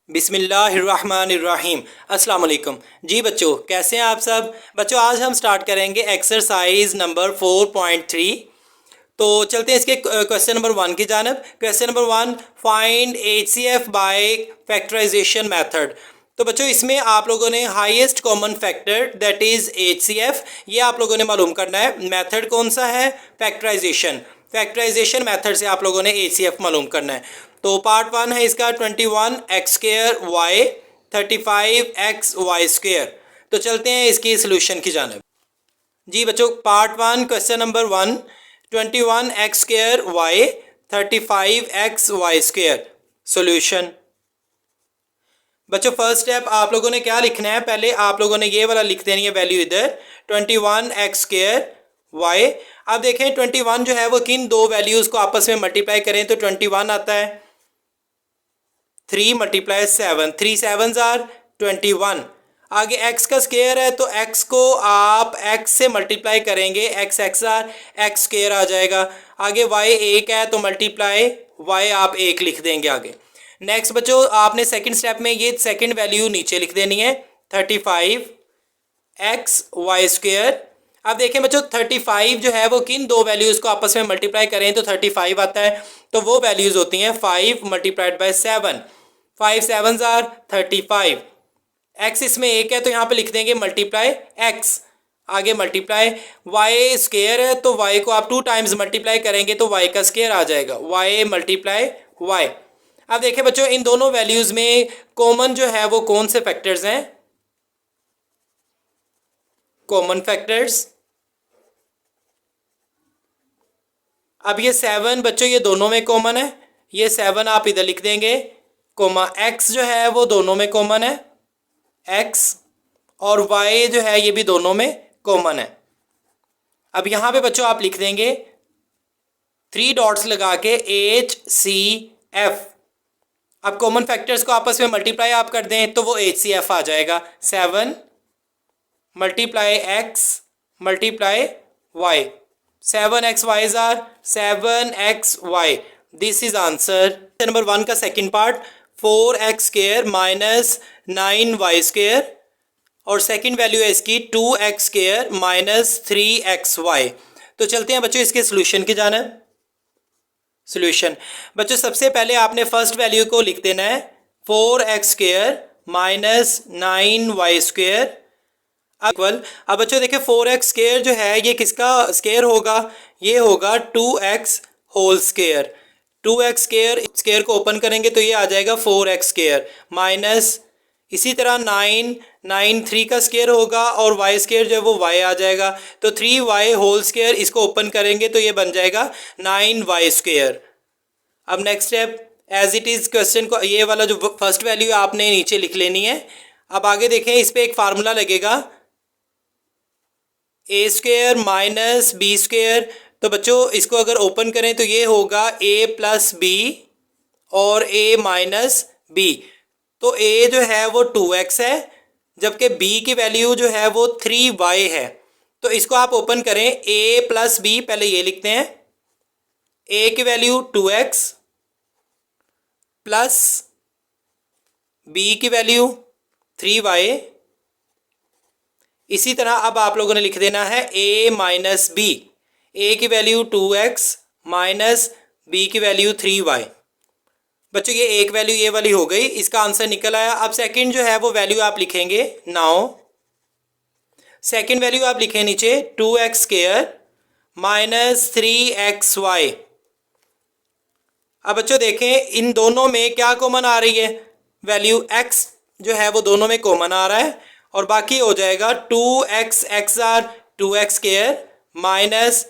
बिस्मिल्लाहिर्रहमानिर्रहीम। अस्सलाम वालेकुम जी बच्चों, कैसे हैं आप सब बच्चों। आज हम स्टार्ट करेंगे एक्सरसाइज नंबर 4.3। तो चलते हैं इसके क्वेश्चन नंबर 1 की जानब। Question number 1, find HCF by factorization method. तो बच्चों इसमें आप लोगों ने highest common factor that is HCF ये आप लोगों ने मालूम करना है। मेथड कौन सा है? फैक्टराइजेशन। फैक्टराइजेशन मेथड से आप लोगों ने HCF मालूम करना है। तो पार्ट 1 है इसका 21x² y 35xy²। तो चलते हैं इसकी सोल्यूशन की जानब। जी बच्चों, part 1 question number 1, 21x² y 35xy²। Solution. बच्चों फर्स्ट स्टेप आप लोगों ने क्या लिखना है, पहले आप लोगों ने ये वाला लिख देनी है वैल्यू इधर 21x² y। अब देखें 21 जो है वो किन दो वैल्यूज़ को आपस में मल्टीप्लाई करें तो 21 आता है 3 × 7, 3 7s आर 21। आगे x का स्क्वायर है तो x को आप x से मल्टीप्लाई करेंगे, x x आर x² आ जाएगा। आगे y 1 है तो मल्टीप्लाई y आप 1 लिख देंगे आगे। नेक्स्ट बच्चों आपने सेकंड स्टेप में ये सेकंड वैल्यू नीचे लिख देनी है 35xy²। अब देखें बच्चों 35 जो है वो किन दो वैल्यूज़ को आपस में मल्टीप्लाई करें तो 35 आता है। तो वो वैल्यूज़ होती हैं 5 × 7, 5 7s आर 35। x इसमें 1 है तो यहाँ पे लिख देंगे मल्टीप्लाई x। आगे मल्टीप्लाई y स्क्वायर है तो y को आप 2 टाइम्स मल्टीप्लाई करेंगे तो y का स्क्वायर आ जाएगा, y × y। अब देखें बच्चों इन दोनों वैल्यूज़ में कॉमन जो है वो कौन से फैक्टर्स हैं? Common factors. अब ये 7 बच्चों ये दोनों में कॉमन है, ये 7 आप इधर लिख देंगे, कोमा x जो है वो दोनों में कॉमन है x, और y जो है ये भी दोनों में कॉमन है। अब यहाँ पे बच्चों आप लिख देंगे 3 डॉट्स लगा के HCF। अब कॉमन फैक्टर्स को आपस में मल्टीप्लाई आप कर दें तो वो HCF आ जाएगा 7 × x × y। 7xy's are 7xy। This is answer. Number 1 का सेकंड पार्ट 4x² - 9y², और सेकंड वैल्यू है इसकी 2x² - 3xy। तो चलते हैं बच्चों इसके सोल्यूशन की जानब। सोल्यूशन बच्चों सबसे पहले आपने फर्स्ट वैल्यू को लिख देना है 4x² - 9y²। अब बच्चों देखिए 4x² जो है ये किसका स्क्वायर होगा? ये होगा 2x होल स्क्वायर। 2x² को ओपन करेंगे तो ये आ जाएगा 4x² माइनस, इसी तरह 9 3 का स्क्वायर होगा और y² जो है वो y आ जाएगा तो 3y होल स्क्वायर, इसको ओपन करेंगे तो ये बन जाएगा 9y²। अब next step as it is question को ये वाला जो फर्स्ट वैल्यू आपने नीचे लिख लेनी है। अब आगे देखें इस पर एक फार्मूला लगेगा a² - b²। तो बच्चों इसको अगर ओपन करें तो ये होगा a + b और a - b। तो a जो है वो 2x है जबकि b की वैल्यू जो है वो 3y है। तो इसको आप ओपन करें a + b, पहले ये लिखते हैं a की वैल्यू 2x प्लस b की वैल्यू 3y। इसी तरह अब आप लोगों ने लिख देना है a - b, a की वैल्यू 2x माइनस b की वैल्यू 3y। बच्चों ये एक वैल्यू ये वाली हो गई, इसका आंसर निकल आया। अब सेकंड जो है वो वैल्यू आप लिखेंगे। नाउ सेकंड वैल्यू आप लिखें नीचे 2x² - 3xy। अब बच्चों देखें इन दोनों में क्या कॉमन आ रही है? वैल्यू x जो है वो दोनों में कॉमन आ रहा है और बाकी हो जाएगा 2x are 2x² minus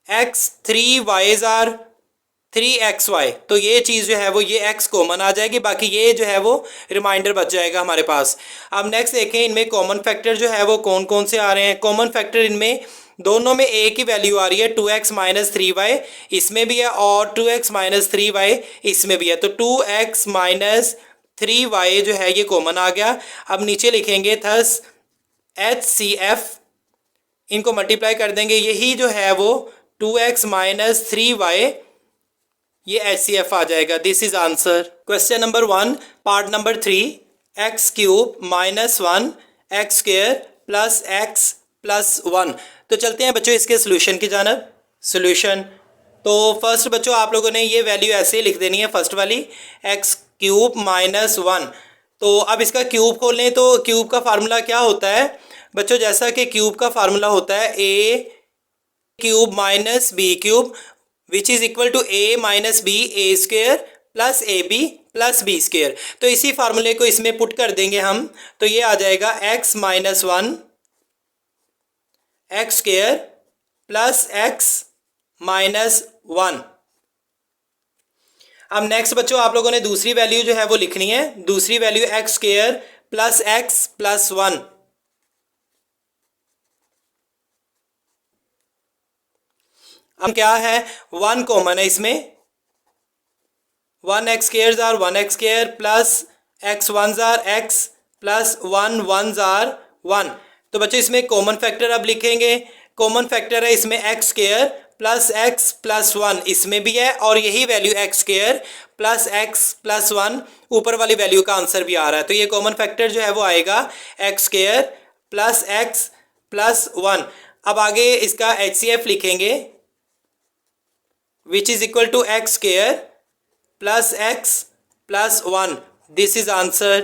x 3y are 3xy। तो ये चीज़ जो है वो ये x कॉमन आ जाएगी, बाकी ये जो है वो रिमाइंडर बच जाएगा हमारे पास। अब नेक्स्ट देखें इनमें कॉमन फैक्टर जो है वो कौन कौन से आ रहे हैं। कॉमन फैक्टर इनमें दोनों में a की वैल्यू आ रही है 2x - 3y, इसमें भी है, और 2x - 3y इसमें भी है। तो 2x - 3y जो है ये कॉमन आ गया। अब नीचे लिखेंगे थस HCF, इनको मल्टीप्लाई कर देंगे, यही जो है वो 2x - 3y ये HCF आ जाएगा। This is answer. Question number 1 part number 3, x cube minus 1 x square plus x plus 1। तो चलते हैं बच्चों इसके सोल्यूशन की जानब। सोल्यूशन तो फर्स्ट बच्चों आप लोगों ने ये वैल्यू ऐसे ही लिख देनी है, फर्स्ट वाली एक्स क्यूब माइनस 1। तो अब इसका क्यूब खोल लें तो क्यूब का फार्मूला क्या होता है बच्चों, जैसा कि क्यूब का फार्मूला होता है A cube minus B cube which is equal to A minus B A square plus A B plus B square. तो इसी फार्मूले को इसमें पुट कर देंगे हम, तो ये आ जाएगा x minus 1 x square plus X minus 1। अब नेक्स्ट बच्चों आप लोगों ने दूसरी वैल्यू जो है वो लिखनी है, दूसरी value x square plus x plus 1। अब क्या है 1 कॉमन है इसमें, 1 x square jar 1 x square plus x 1 जार एक्स प्लस 1 1 जार 1। तो बच्चों इसमें कॉमन फैक्टर अब लिखेंगे, कॉमन फैक्टर है इसमें x square plus x plus 1, इसमें भी है और यही value x square plus x plus 1 ऊपर वाली वैल्यू का आंसर भी आ रहा है। तो ये कॉमन फैक्टर जो है वो आएगा x square plus x plus 1। अब आगे इसका HCF लिखेंगे which is equal to x square plus x plus 1। This is answer.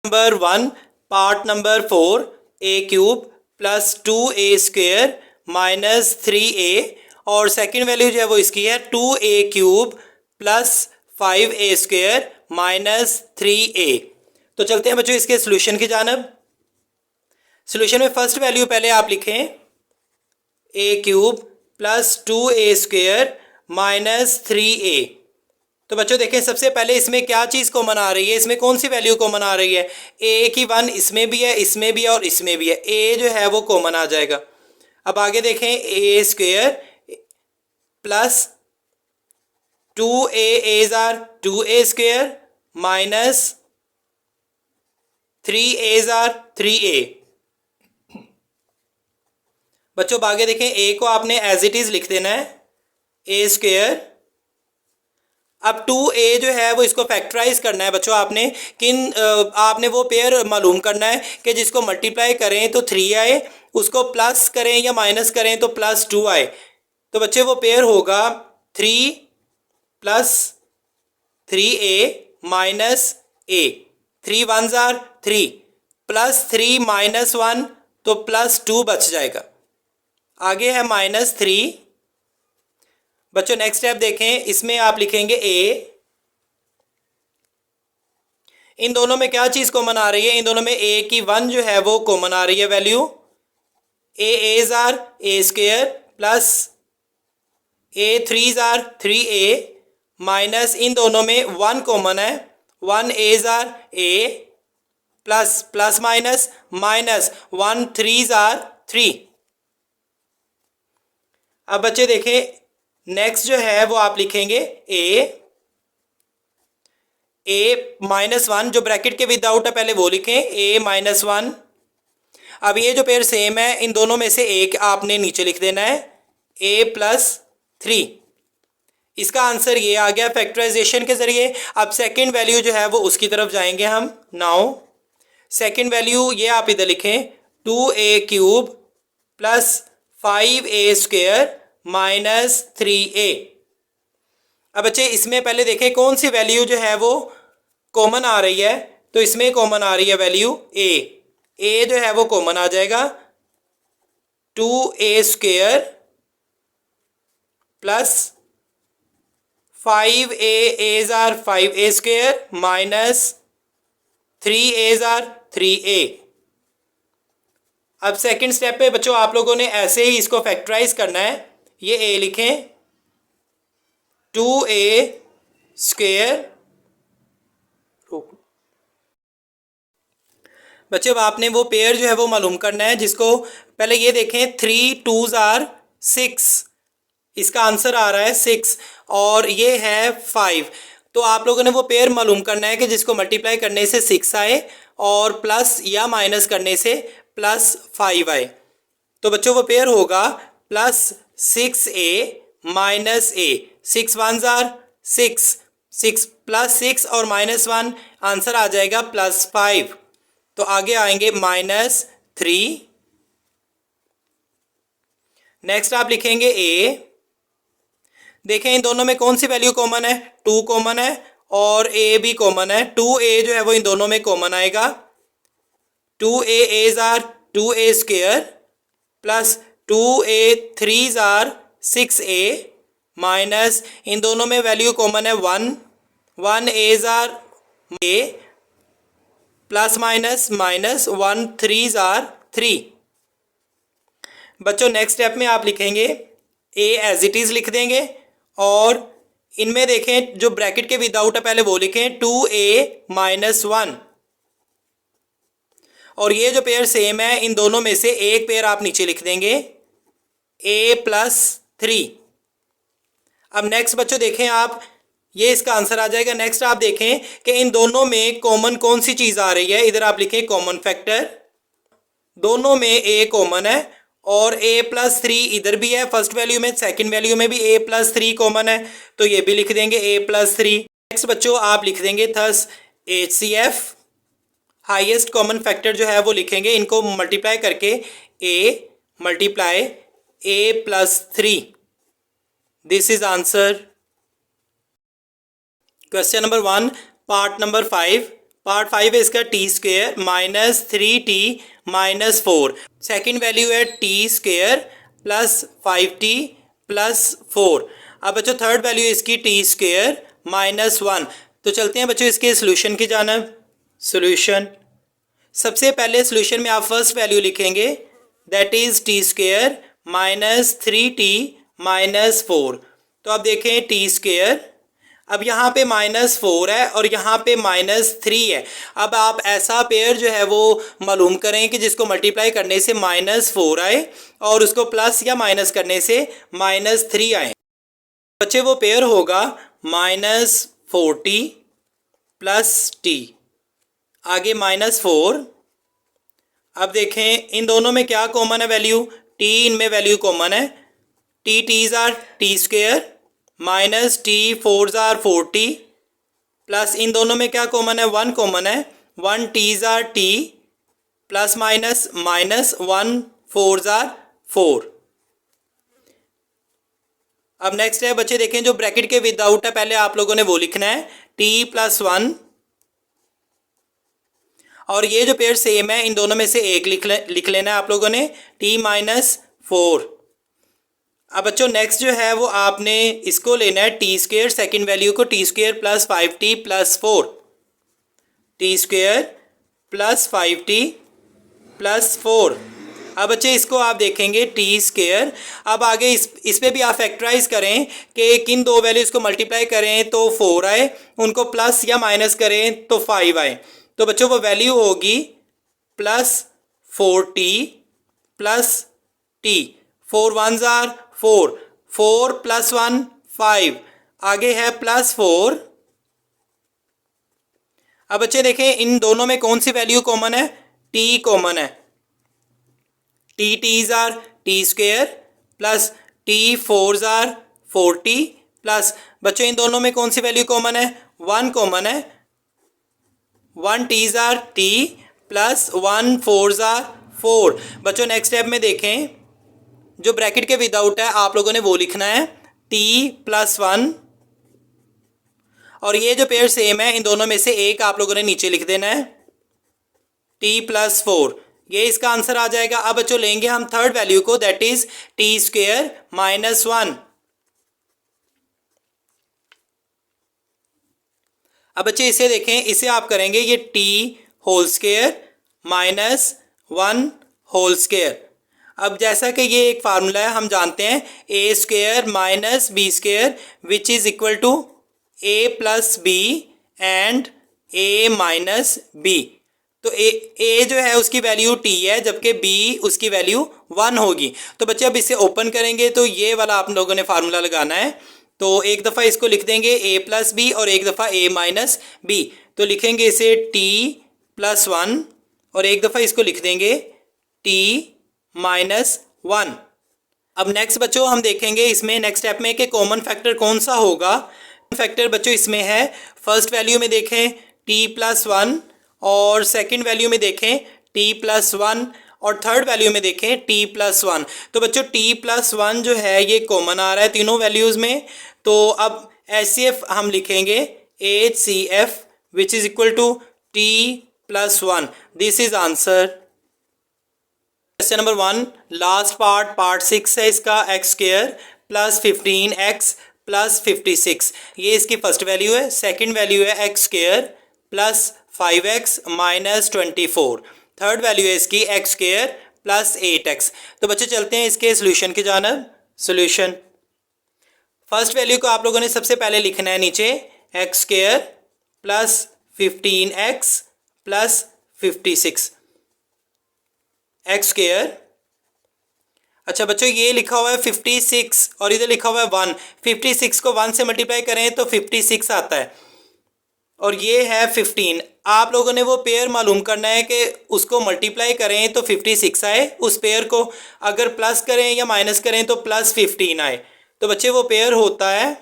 Number 1 part number 4 a cube plus 2a square minus 3a और सेकेंड वैल्यू जो है वो इसकी है 2a cube plus 5a square minus 3a। तो चलते हैं बच्चों इसके सोल्यूशन की जानब। सोल्यूशन में फर्स्ट वैल्यू पहले आप लिखें a cube plus 2a square minus 3a। तो बच्चों देखें सबसे पहले इसमें क्या चीज़ कॉमन आ रही है, इसमें कौन सी वैल्यू कॉमन आ रही है, a की 1 इसमें भी है, इसमें भी है और इसमें भी है, a जो है वो कॉमन आ जाएगा। अब आगे देखें a square plus 2a as are 2a square minus 3a जार 3a। बच्चों आगे देखें a को आपने एज इट इज़ लिख देना है a स्क्वेयर। अब 2a जो है वो इसको फैक्टराइज करना है बच्चों, आपने आपने वो पेयर मालूम करना है कि जिसको मल्टीप्लाई करें तो 3 आए, उसको प्लस करें या माइनस करें तो प्लस 2 आए। तो बच्चे वो पेयर होगा 3 plus 3a minus a, 3 1 jar 3 plus 3 minus 1 तो प्लस 2 बच जाएगा। आगे है माइनस 3। बच्चों नेक्स्ट स्टेप देखें, इसमें आप लिखेंगे a। इन दोनों में क्या चीज़ कॉमन आ रही है, इन दोनों में a की 1 जो है वो कॉमन आ रही है वैल्यू, a जार a स्क्वेयर प्लस a 3 जार 3a माइनस इन दोनों में 1 कॉमन है, 1a जार a plus plus minus minus 1 3 जार 3। अब बच्चे देखें नेक्स्ट जो है वो आप लिखेंगे a माइनस 1 जो ब्रैकेट के विदाउट है पहले वो लिखें a माइनस 1। अब ये जो पेयर सेम है इन दोनों में से एक आपने नीचे लिख देना है a प्लस 3। इसका आंसर ये आ गया फैक्टराइजेशन के ज़रिए। अब सेकंड वैल्यू जो है वो उसकी तरफ जाएंगे हम। नाउ सेकंड वैल्यू ये आप इधर लिखें 2a cube plus 5a square minus 3a। अब बच्चे इसमें पहले देखें कौन सी वैल्यू जो है वो कॉमन आ रही है, तो इसमें कॉमन आ रही है वैल्यू a जो है वो कॉमन आ जाएगा 2a square plus 5a jar 5a square minus 3a जार 3a। अब सेकंड स्टेप पे बच्चों आप लोगों ने ऐसे ही इसको फैक्टराइज करना है। ये a लिखें 2a स्क्वेयर। बच्चे अब आपने वो पेयर जो है वो मालूम करना है, जिसको पहले ये देखें 3 2 जार 6, इसका आंसर आ रहा है 6 और ये है 5। तो आप लोगों ने वो पेयर मालूम करना है कि जिसको मल्टीप्लाई करने से 6 आए और प्लस या माइनस करने से प्लस 5 आए। तो बच्चों वो पेयर होगा plus 6a minus a। 6 one jar 6, 6 plus 6 और -1, आंसर आ जाएगा +5। तो आगे आएंगे -3। नेक्स्ट आप लिखेंगे a। देखें इन दोनों में कौन सी वैल्यू कॉमन है, 2 कॉमन है और a भी कॉमन है। 2a जो है वो इन दोनों में कॉमन आएगा। 2a a's are 2a square plus 2a 3's are 6a minus इन दोनों में वैल्यू कॉमन है 1, 1 a's are a plus minus minus 1 3's are 3। बच्चों नेक्स्ट स्टेप में आप लिखेंगे a एज इट इज़ लिख देंगे और इनमें देखें जो ब्रैकेट के विदाउट है पहले वो लिखें 2a - 1 और ये जो पेयर सेम है इन दोनों में से एक पेयर आप नीचे लिख देंगे a + 3। अब नेक्स्ट बच्चों देखें आप, ये इसका आंसर आ जाएगा। नेक्स्ट आप देखें कि इन दोनों में कॉमन कौन सी चीज़ आ रही है। इधर आप लिखें कॉमन फैक्टर, दोनों में a कॉमन है और a + 3 इधर भी है फर्स्ट वैल्यू में, सेकंड वैल्यू में भी a + 3 कॉमन है तो ये भी लिख देंगे a + 3। नेक्स्ट बच्चों आप लिख देंगे thus HCF highest common factor जो है वो लिखेंगे, इनको मल्टीप्लाई करके a × a + 3। This is answer. Question number 1 part number 5। Part 5 है इसका t² - 3t - 4। सेकेंड वैल्यू है t² + 5t + 4। अब बच्चों थर्ड वैल्यू इसकी t² - 1। तो चलते हैं बच्चों इसके सोल्यूशन की जानब। सोल्यूशन, सबसे पहले सोल्यूशन में आप फर्स्ट वैल्यू लिखेंगे दैट इज t² - 3t - 4। तो अब देखें t², अब यहाँ पे -4 है और यहाँ पे -3 है। अब आप ऐसा पेयर जो है वो मालूम करें कि जिसको मल्टीप्लाई करने से -4 आए और उसको प्लस या माइनस करने से -3 आए। बच्चे वो पेयर होगा -4t + t, आगे -4। अब देखें इन दोनों में क्या कॉमन है वैल्यू, t इनमें वैल्यू कॉमन है। t t's are t² minus t 4's are 4t plus इन दोनों में क्या कॉमन है, 1 कॉमन है। 1 t's are t plus minus minus 1 4's are 4। अब नेक्स्ट है बच्चे देखें जो ब्रैकेट के विदाउट है पहले आप लोगों ने वो लिखना है t + 1 और ये जो पेयर सेम है इन दोनों में से एक लिख लेना है आप लोगों ने t - 4। अब बच्चों नेक्स्ट जो है वो आपने इसको लेना है t², सेकंड वैल्यू को t² + 5t + 4, t² + 5t + 4। अब बच्चे इसको आप देखेंगे t²। अब आगे इस पे भी आप फैक्टराइज करें कि किन दो वैल्यूज़ को मल्टीप्लाई करें तो 4 आए, उनको प्लस या माइनस करें तो 5 आए। तो बच्चों वो वैल्यू होगी +4t + t। 4 1's आर 4, 4 + 1 5, आगे है +4। अब बच्चे देखें इन दोनों में कौन सी वैल्यू कॉमन है, t कॉमन है। t t's are t² plus t 4's are 4t plus बच्चों इन दोनों में कौन सी वैल्यू कॉमन है, 1 कॉमन है। 1 t's are t plus 1 4's are 4। बच्चों नेक्स्ट स्टेप में देखें जो ब्रैकेट के विदाउट है आप लोगों ने वो लिखना है t + 1 और ये जो पेयर सेम है इन दोनों में से एक आप लोगों ने नीचे लिख देना है t + 4। ये इसका आंसर आ जाएगा। अब बच्चों लेंगे हम थर्ड वैल्यू को दैट इज t² - 1। अब बच्चे इसे देखें, इसे आप करेंगे ये t² - 1 होल²। अब जैसा कि ये एक फार्मूला है हम जानते हैं a² - b² which is equal to a + b and a - b। तो a जो है उसकी वैल्यू t है जबकि b उसकी वैल्यू 1 होगी। तो बच्चे अब इसे ओपन करेंगे तो ये वाला आप लोगों ने फार्मूला लगाना है। तो एक दफ़ा इसको लिख देंगे a + b और एक दफ़ा a - b। तो लिखेंगे इसे t + 1 और एक दफ़ा इसको लिख देंगे t - 1। अब नेक्स्ट बच्चों हम देखेंगे इसमें नेक्स्ट स्टेप में कि कॉमन फैक्टर कौन सा होगा। फैक्टर बच्चों इसमें है, फर्स्ट वैल्यू में देखें t+1 और सेकंड वैल्यू में देखें t+1 और थर्ड वैल्यू में देखें t+1। तो बच्चों t+1 जो है ये कॉमन आ रहा है तीनों वैल्यूज़ में। तो अब HCF हम लिखेंगे HCF which is equal to t+1। This is answer. Question number 1 last part 6 है इसका, x² प्लस 15x प्लस 56, ये इसकी फर्स्ट वैल्यू है। सेकंड वैल्यू है x² plus 5x minus 24। Third value है इसकी x² प्लस 8x। तो बच्चे चलते हैं इसके सोल्यूशन की जानब। सोल्यूशन, फर्स्ट वैल्यू को आप लोगों ने सबसे पहले लिखना है नीचे x² plus 15x plus 56 x²। अच्छा बच्चों ये लिखा हुआ है 56 और इधर लिखा हुआ है 1। 56 को 1 से मल्टीप्लाई करें तो 56 आता है और ये है 15। आप लोगों ने वो पेयर मालूम करना है कि उसको मल्टीप्लाई करें तो 56 आए, उस पेयर को अगर प्लस करें या माइनस करें तो प्लस 15 आए। तो बच्चे वो पेयर होता है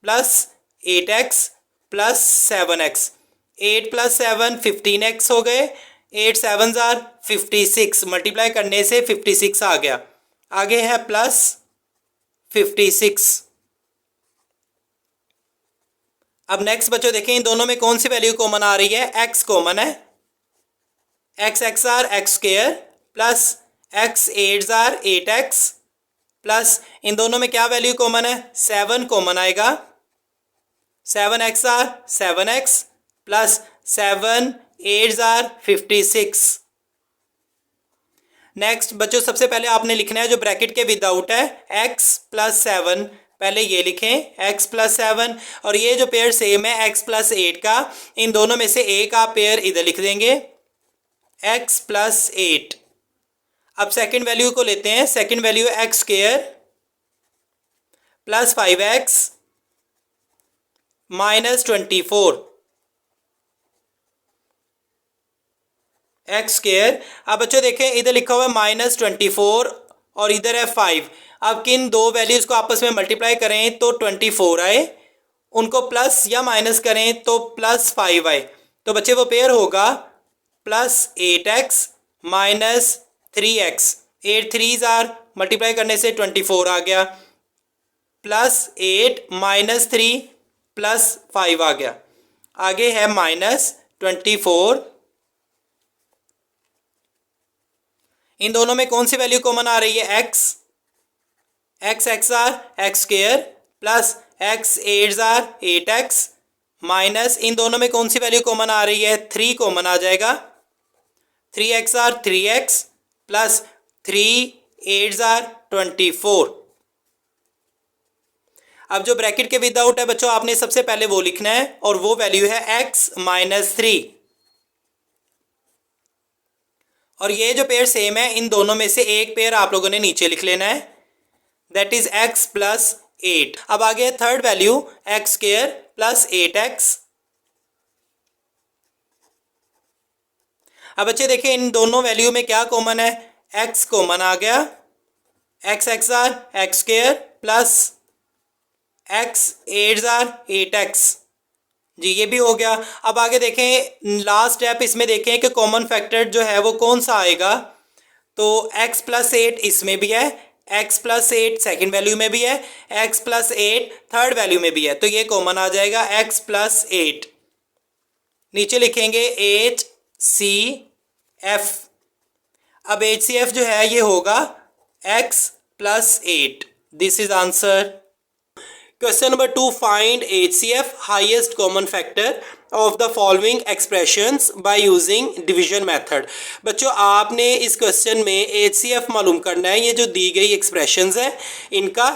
plus 8x plus 7x। 8 plus 7 15x हो गए, 8 7 जार 56, मल्टीप्लाई करने से 56 आ गया। आगे है प्लस 56। अब नेक्स्ट बच्चों देखें इन दोनों में कौन सी वैल्यू कॉमन आ रही है, x कॉमन है। x are x² plus x 8 are 8x plus इन दोनों में क्या वैल्यू कॉमन है, 7 कॉमन आएगा। 7x are 7x plus 7 8 are 56। Next बच्चों सबसे पहले आपने लिखना है जो ब्रैकेट के विदाउट है x प्लस 7, पहले ये लिखें x प्लस 7 और ये जो पेयर सेम है x प्लस 8 का, इन दोनों में से एक आप पेयर इधर लिख देंगे x प्लस 8। अब सेकंड वैल्यू को लेते हैं, second value x² plus 5x minus 24 x²। अब बच्चों देखें इधर लिखा हुआ है माइनस 24 और इधर है 5। अब किन दो वैल्यूज़ को आपस में मल्टीप्लाई करें तो 24 आए, उनको प्लस या माइनस करें तो प्लस 5 आए। तो बच्चे वो पेयर होगा plus 8x minus 3x। 8 3 are multiply करने से 24 आ गया, प्लस 8 माइनस 3 प्लस 5 आ गया। आगे है माइनस 24। इन दोनों में कौन सी वैल्यू कॉमन आ रही है, x are x² plus x 8 are 8x minus इन दोनों में कौन सी वैल्यू कॉमन आ रही है, 3 कॉमन आ जाएगा। 3x are 3x plus 3 8 are 24। अब जो ब्रैकेट के विदाउट है बच्चों आपने सबसे पहले वो लिखना है और वो वैल्यू है x माइनस 3। और ये जो पेयर सेम है इन दोनों में से एक पेयर आप लोगों ने नीचे लिख लेना है, दैट इज x प्लस 8। अब आगे है third value x² plus 8x। अब बच्चे देखिए इन दोनों वैल्यू में क्या कॉमन है, x कॉमन आ गया। x are x² plus x 8 are 8x जी, ये भी हो गया। अब आगे देखें लास्ट स्टेप इसमें देखें कि कॉमन फैक्टर जो है वो कौन सा आएगा। तो x प्लस 8 इसमें भी है, x प्लस 8 सेकेंड वैल्यू में भी है, x प्लस 8 थर्ड वैल्यू में भी है, तो ये कॉमन आ जाएगा x प्लस 8। नीचे लिखेंगे HCF। अब HCF जो है ये होगा x plus 8। This is answer. Question number 2 find HCF highest common factor of the following expressions by using division method. बच्चों आपने इस क्वेश्चन में HCF मालूम करना है, ये जो दी गई एक्सप्रेशंस है इनका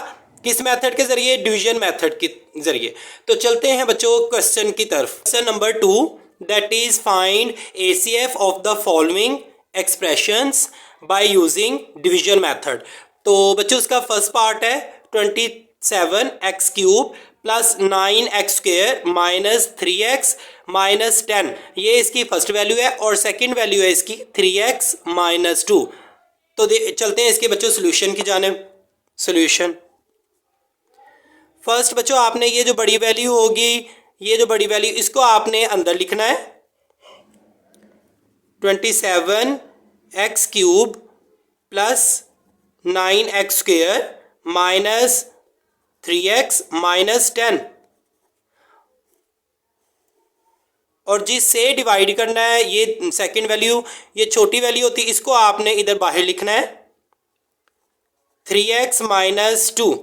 किस मेथड के जरिए, डिवीजन मेथड के जरिए। तो चलते हैं बच्चों क्वेश्चन की तरफ। Question number 2 that is find HCF of the following expressions by using division method. तो बच्चों उसका फर्स्ट पार्ट है 27x³ plus 9x² minus 3x minus 10, ये इसकी फर्स्ट वैल्यू है और सेकंड वैल्यू है इसकी 3x माइनस 2। तो चलते हैं इसके बच्चों सोल्यूशन की जानिब। सॉल्यूशन। फर्स्ट बच्चों आपने ये जो बड़ी वैल्यू होगी, ये जो बड़ी वैल्यू इसको आपने अंदर लिखना है 27x³ plus 9x² minus 3x minus 10, और जिससे डिवाइड करना है ये सेकंड वैल्यू, ये छोटी वैल्यू होती है, इसको आपने इधर बाहर लिखना है 3x माइनस 2।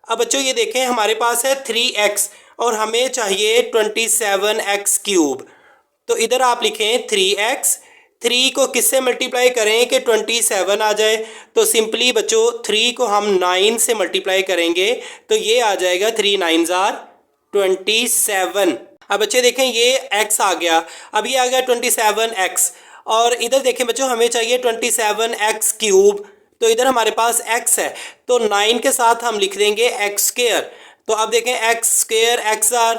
अब बच्चों ये देखें हमारे पास है 3x और हमें चाहिए 27x³, तो इधर आप लिखें 3x, 3 को किससे मल्टीप्लाई करें कि 27 आ जाए, तो सिंपली बच्चों 3 को हम 9 से मल्टीप्लाई करेंगे तो ये आ जाएगा 3 9s are 27। अब बच्चे देखें ये x आ गया, अब ये आ गया 27x, और इधर देखें बच्चों हमें चाहिए 27x³, तो इधर हमारे पास x है तो 9 के साथ हम लिख देंगे x²। तो अब देखें x² x आर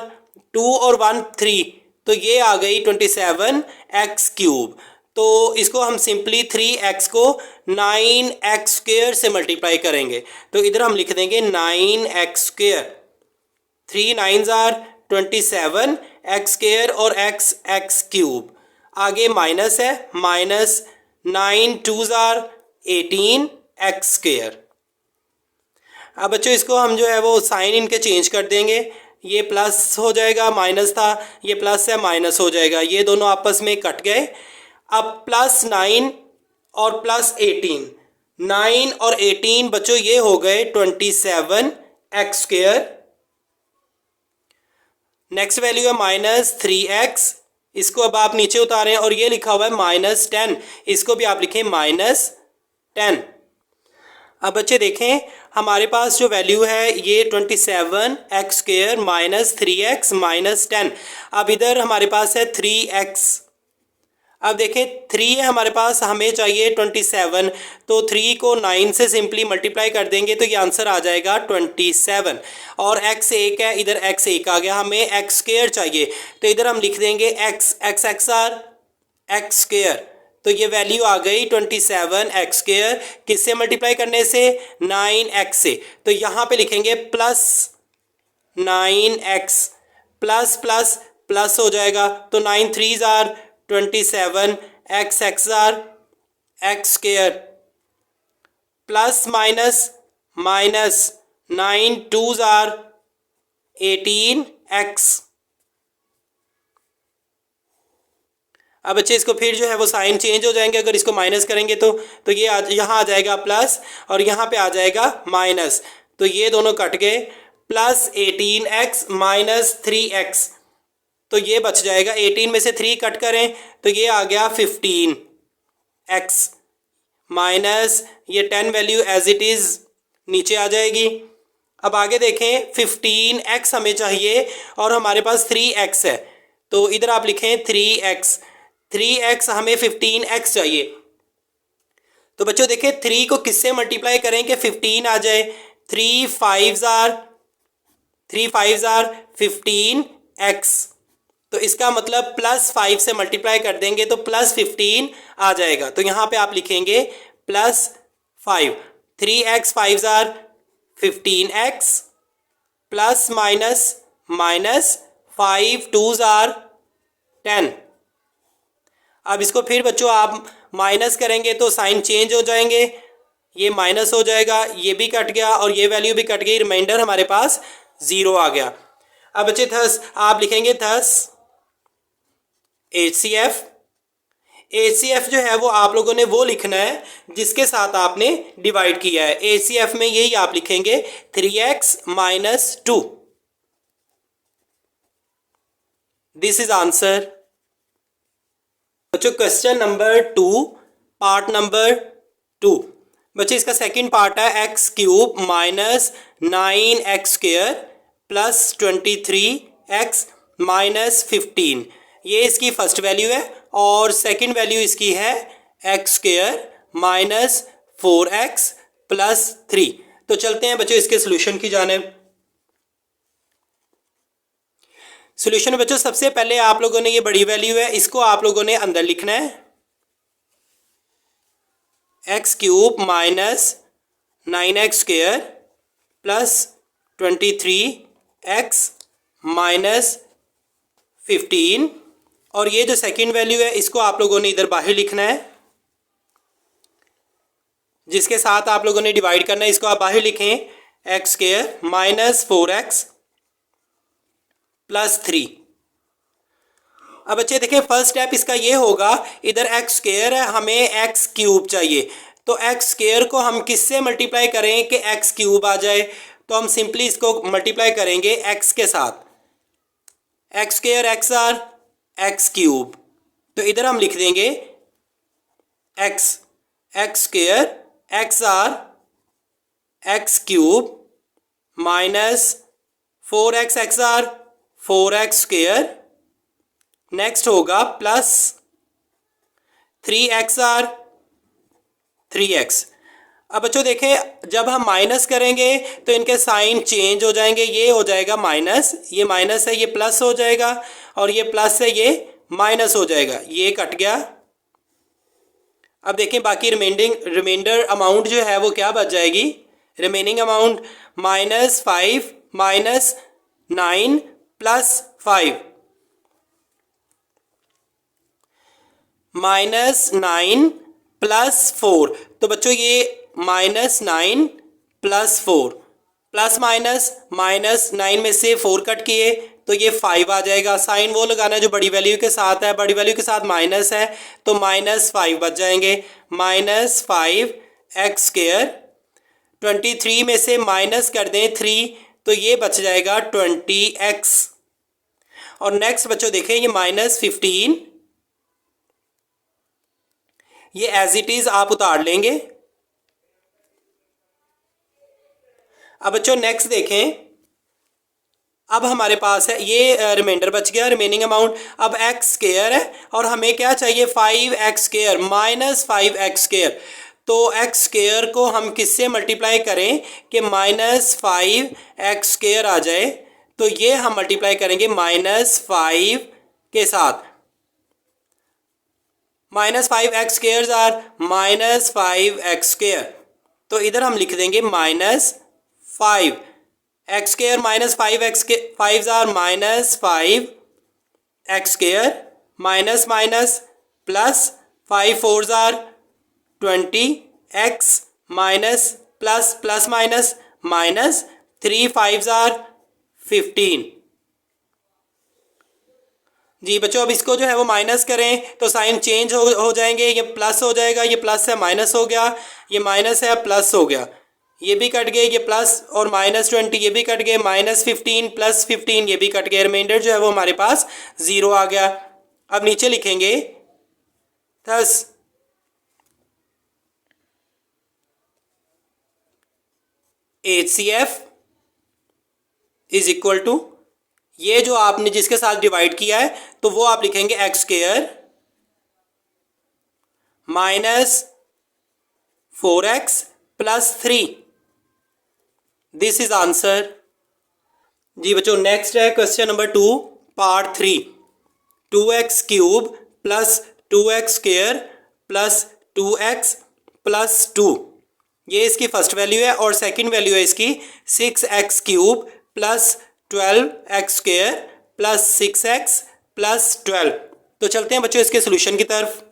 2 और 1 3, तो ये आ गई 27x³। तो इसको हम सिंपली 3x को 9x² से मल्टीप्लाई करेंगे, तो इधर हम लिख देंगे 9x²। 3 9s are 27, x² और x³ आगे माइनस है, माइनस 9 2s are 18 x²। अब बच्चों इसको हम जो है वो साइन इनके चेंज कर देंगे, ये प्लस हो जाएगा, माइनस था, ये प्लस है माइनस हो जाएगा, ये दोनों आपस में कट गए। अब प्लस 9 और प्लस 18, 9 और 18 बच्चों ये हो गए 27x²। नेक्स्ट वैल्यू है माइनस 3x, इसको अब आप नीचे उतारें, और ये लिखा हुआ है माइनस 10, इसको भी आप लिखें माइनस 10। अब बच्चे देखें हमारे पास जो वैल्यू है ये 27x² माइनस 3x माइनस 10। अब इधर हमारे पास है 3x, अब देखें 3 है हमारे पास, हमें चाहिए 27, तो 3 को 9 से सिंपली मल्टीप्लाई कर देंगे तो ये आंसर आ जाएगा 27। और x 1 है, इधर x 1 आ गया, हमें x² चाहिए, तो इधर हम लिख देंगे x x आर x², तो ये वैल्यू आ गई 27x², किससे मल्टीप्लाई करने से, 9x से, तो यहाँ पे लिखेंगे plus 9x, plus plus plus हो जाएगा, तो 9 3s are 27, x are x², plus minus minus 9 2s are 18x। अब बच्चे इसको फिर जो है वो साइन चेंज हो जाएंगे, अगर इसको माइनस करेंगे तो ये यहाँ आ जाएगा प्लस और यहाँ पे आ जाएगा माइनस, तो ये दोनों कट गए, प्लस 18x माइनस 3x, तो ये बच जाएगा, 18 में से 3 कट करें तो ये आ गया 15x माइनस ये 10 वैल्यू एज इट इज़ नीचे आ जाएगी। अब आगे देखें 15x हमें चाहिए और हमारे पास 3x है, तो इधर आप लिखें 3x हमें 15x चाहिए, तो बच्चों देखें 3 को किससे मल्टीप्लाई करें कि 15 आ जाए, 3 5s are 15x, तो इसका मतलब प्लस 5 से मल्टीप्लाई कर देंगे तो प्लस 15 आ जाएगा, तो यहाँ पे आप लिखेंगे plus 5, 3x 5s are 15x plus minus minus 5 2s are 10। अब इसको फिर बच्चों आप माइनस करेंगे तो साइन चेंज हो जाएंगे, ये माइनस हो जाएगा, ये भी कट गया और ये वैल्यू भी कट गई, रिमाइंडर हमारे पास 0 आ गया। अब बच्चे थस आप लिखेंगे थस HCF जो है वो आप लोगों ने वो लिखना है जिसके साथ आपने डिवाइड किया है, HCF में यही आप लिखेंगे 3x minus 2। This is answer. बच्चों क्वेश्चन नंबर 2 पार्ट नंबर 2, बच्चे इसका सेकंड पार्ट है x³ minus 9x² plus 23x minus 15, ये इसकी फर्स्ट वैल्यू है और सेकंड वैल्यू इसकी है x² माइनस 4x प्लस 3। तो चलते हैं बच्चों इसके सोल्यूशन की जानिब। सोल्यूशन बच्चों सबसे पहले आप लोगों ने ये बड़ी वैल्यू है, इसको आप लोगों ने अंदर लिखना है, x³ minus 9x² plus 23x minus 15, और ये जो सेकंड वैल्यू है इसको आप लोगों ने इधर बाहर लिखना है, जिसके साथ आप लोगों ने डिवाइड करना है, इसको आप बाहर लिखें, x square minus 4x plus 3। अब बच्चे देखिए फर्स्ट स्टेप इसका ये होगा, इधर एक्स स्क्वायर है, हमें एक्स क्यूब चाहिए, तो एक्स स्क्वायर को हम किससे मल्टीप्लाई करें कि एक्स क्यूब आ जाए, तो हम सिंपली इसको मल्टीप्लाई करेंगे एक्स के साथ, x square x are x cube, तो इधर हम लिख देंगे x square x are x cube minus 4x x are 4x square, next होगा प्लस 3x आर 3x। अब बच्चों देखें जब हम माइनस करेंगे तो इनके साइन चेंज हो जाएंगे, ये हो जाएगा माइनस, ये माइनस है ये प्लस हो जाएगा, और ये प्लस है ये माइनस हो जाएगा, ये कट गया। अब देखें बाकी रिमाइंडर अमाउंट जो है वो क्या बच जाएगी, remaining amount -5 minus 9 plus 5 -9 plus 4, तो बच्चों ये -9 प्लस 4 प्लस -9 में से 4 कट किए तो ये 5 आ जाएगा। साइन वो लगाना है जो बड़ी वैल्यू के साथ है, बड़ी वैल्यू के साथ माइनस है तो -5 बच जाएंगे, -5x स्क्वायर, 23 में से माइनस कर दें 3 तो ये बच जाएगा 20x। और नेक्स्ट बच्चों देखें ये -15, ये एज इट इज आप उतार लेंगे। अब बच्चों नेक्स्ट देखें, अब हमारे पास है ये रिमाइंडर बच गया, रिमेनिंग अमाउंट। अब एक्स स्क्वायर है और हमें क्या चाहिए 5x square minus 5x square, तो एक्स स्क्वायर को हम किससे मल्टीप्लाई करें कि -5x स्क्वायर आ जाए, तो ये हम मल्टीप्लाई करेंगे -5 के साथ, -5x square are -5x square, तो इधर हम लिख देंगे -5 x square -5x are -5x square, minus minus plus 5 4 are 20x minus plus plus minus minus 3 5 are 15। जी बच्चों अब इसको जो है वो माइनस करें तो साइन चेंज हो जाएंगे, ये प्लस हो जाएगा, ये प्लस है माइनस हो गया, ये माइनस है प्लस हो गया, ये भी कट गए, ये प्लस और -20 ये भी कट गए, -15 प्लस 15 ये भी कट गए, रिमाइंडर जो है वो हमारे पास 0 आ गया। अब नीचे लिखेंगे थस HCF इज इक्वल टू, ये जो आपने जिसके साथ डिवाइड किया है तो वो आप लिखेंगे X square -4x plus 3, this is answer. जी बच्चों नेक्स्ट है question number 2 part 3, 2x cube plus 2x square plus 2x plus 2, ये इसकी फर्स्ट वैल्यू है, और सेकंड वैल्यू है इसकी 6x cube plus 12x square plus 6x plus 12। तो चलते हैं बच्चों इसके सोल्यूशन की तरफ।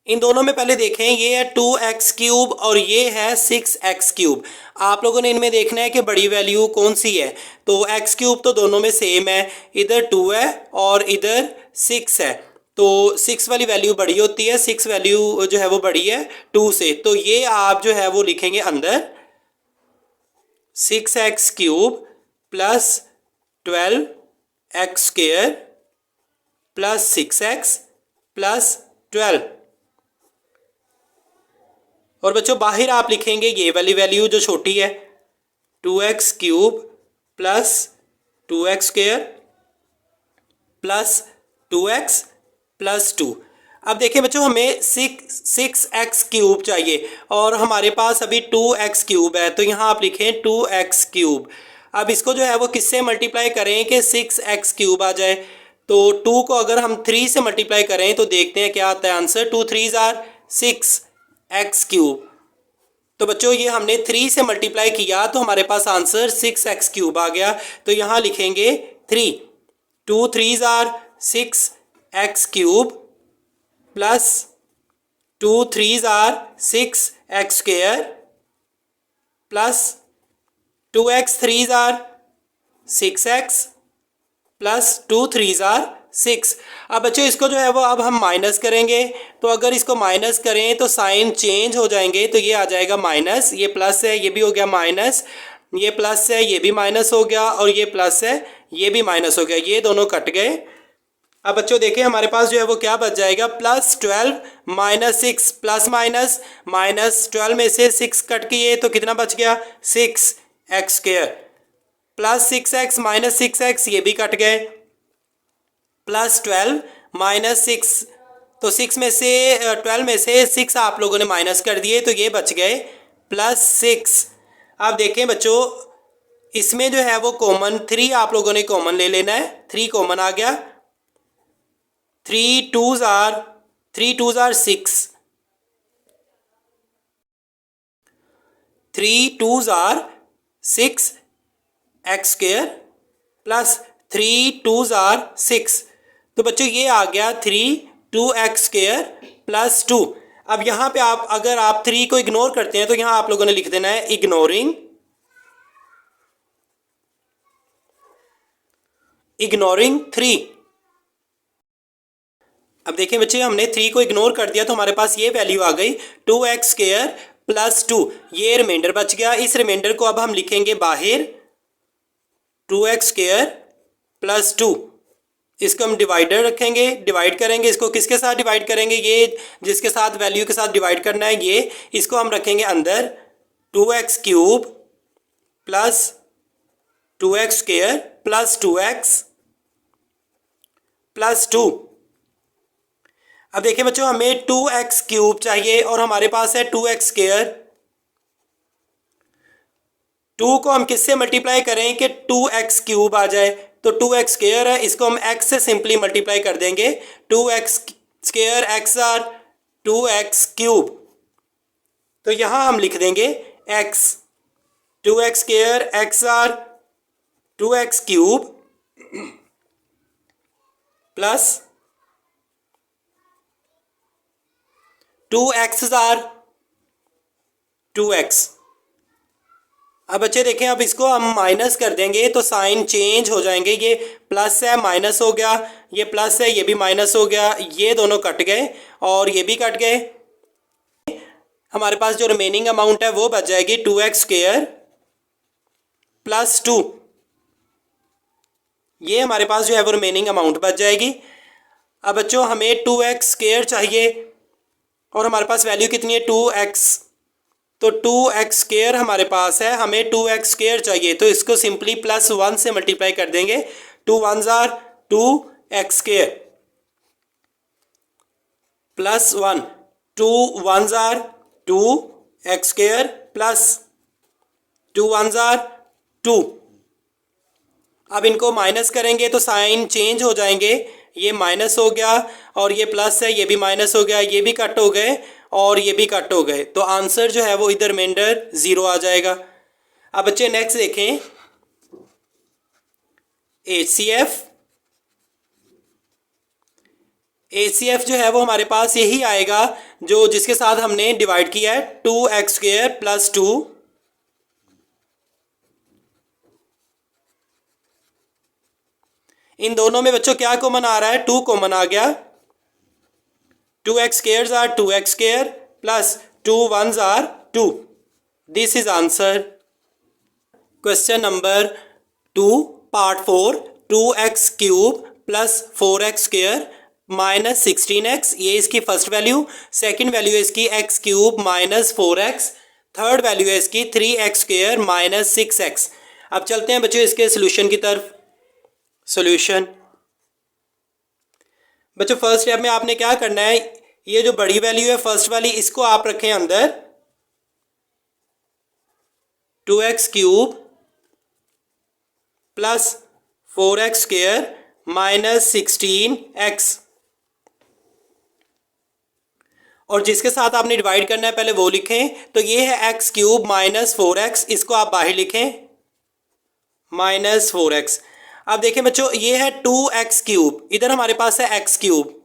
इन दोनों में पहले देखें, ये है 2x क्यूब और ये है 6x क्यूब। आप लोगों ने इनमें देखना है कि बड़ी वैल्यू कौन सी है, तो x क्यूब तो दोनों में सेम है, इधर 2 है और इधर 6 है, तो 6 वाली वैल्यू बड़ी होती है, 6 वैल्यू जो है वो बड़ी है 2 से, तो ये आप जो है वो लिखेंगे अंदर 6x cube plus 12x square plus 6x plus 12, और बच्चों बाहर आप लिखेंगे ये वाली वैल्यू जो छोटी है 2x cube plus 2x square plus 2x plus 2। अब देखिए बच्चों हमें 6x क्यूब चाहिए और हमारे पास अभी 2x क्यूब है, तो यहाँ आप लिखें 2x क्यूब। अब इसको जो है वो किससे मल्टीप्लाई करें कि 6x क्यूब आ जाए, तो 2 को अगर हम 3 से मल्टीप्लाई करें तो देखते हैं क्या आता है आंसर, 2 3 आर 6x क्यूब, तो बच्चों ये हमने 3 से मल्टीप्लाई किया तो हमारे पास आंसर 6x³ आ गया। तो यहाँ लिखेंगे 3, 2 3s are 6x³ plus 2 3s are 6x² plus 2x 3s are 6x plus 2 3s are 6। अब बच्चों इसको जो है वो अब हम माइनस करेंगे, तो अगर इसको माइनस करें तो साइन चेंज हो जाएंगे, तो ये आ जाएगा माइनस, ये प्लस है ये भी हो गया माइनस, ये प्लस है ये भी माइनस हो गया, और ये प्लस है ये भी माइनस हो गया, ये दोनों कट गए। अब बच्चों देखें हमारे पास जो है वो क्या बच जाएगा, +12 - 6 प्लस माइनस -12 में से 6 कट किए तो कितना बच गया 6x² प्लस 6x - 6x ये भी कट गए, +12 - 6 तो 6 में से 12 में से 6 आप लोगों ने माइनस कर दिए तो ये बच गए +6। आप देखें बच्चों इसमें जो है वो कॉमन 3 आप लोगों ने कॉमन ले लेना है, 3 कॉमन आ गया, 3 2s are 6, 3 2s are 6x² plus 3 2s are 6। तो बच्चों ये आ गया 3 2x² प्लस 2। अब यहाँ पे आप अगर आप 3 को इग्नोर करते हैं तो यहाँ आप लोगों ने लिख देना है इग्नोरिंग 3। अब देखिए बच्चे हमने 3 को इग्नोर कर दिया तो हमारे पास ये वैल्यू आ गई 2x² प्लस 2, ये रिमाइंडर बच गया। इस रिमाइंडर को अब हम लिखेंगे बाहर 2x² प्लस 2, इसको हम डिवाइडर रखेंगे, डिवाइड करेंगे, इसको किसके साथ डिवाइड करेंगे, ये जिसके साथ वैल्यू के साथ डिवाइड करना है ये, इसको हम रखेंगे अंदर 2x³ plus 2x² plus 2x plus 2। अब देखिए बच्चों हमें 2x³ चाहिए और हमारे पास है 2x²। 2 को हम किससे मल्टीप्लाई करें कि 2x³ आ जाए, तो 2x² है, इसको हम x से सिंपली मल्टीप्लाई कर देंगे, 2x² x आर 2x³। तो यहाँ हम लिख देंगे x, 2x² x are 2x³ plus 2x are 2x। अब बच्चे देखें अब इसको हम माइनस कर देंगे तो साइन चेंज हो जाएंगे, ये प्लस है माइनस हो गया, ये प्लस है ये भी माइनस हो गया, ये दोनों कट गए और ये भी कट गए। हमारे पास जो रिमेनिंग अमाउंट है वो बच जाएगी 2x² प्लस 2, ये हमारे पास जो है वो रिमेनिंग अमाउंट बच जाएगी। अब बच्चों हमें 2x² चाहिए और हमारे पास वैल्यू कितनी है 2x, तो 2x² हमारे पास है, हमें 2x² चाहिए तो इसको सिंपली +1 से मल्टीप्लाई कर देंगे, 2 1s are 2x² plus 1, 2 1s are 2x² plus 2 1s are 2। अब इनको माइनस करेंगे तो साइन चेंज हो जाएंगे, ये माइनस हो गया और ये प्लस है, ये भी माइनस हो गया, ये भी कट हो गए और ये भी कट हो गए, तो आंसर जो है वो इधर रिमाइंडर 0 आ जाएगा। अब बच्चे नेक्स्ट देखें HCF जो है वो हमारे पास यही आएगा जो जिसके साथ हमने डिवाइड किया है 2x² प्लस 2 इन दोनों में बच्चों क्या कॉमन आ रहा है 2 कॉमन आ गया, 2x² are 2x² plus 2 1s are 2। This is answer. Question number 2 part 4, 2x³ plus 4x² minus 16x, ये इसकी फर्स्ट वैल्यू, सेकंड वैल्यू है इसकी x³ minus 4x, third value है इसकी 3x² माइनस 6x। अब चलते हैं बच्चों इसके सोल्यूशन की तरफ। सोल्यूशन बच्चों फर्स्ट स्टेप में आपने क्या करना है, ये जो बड़ी वैल्यू है फर्स्ट वाली इसको आप रखें अंदर 2x³ plus 4x² minus 16x, और जिसके साथ आपने डिवाइड करना है पहले वो लिखें। तो ये है एक्स क्यूब माइनस 4x, इसको आप बाहर लिखें माइनस 4x। अब देखें बच्चों, ये है 2x क्यूब, इधर हमारे पास है x क्यूब,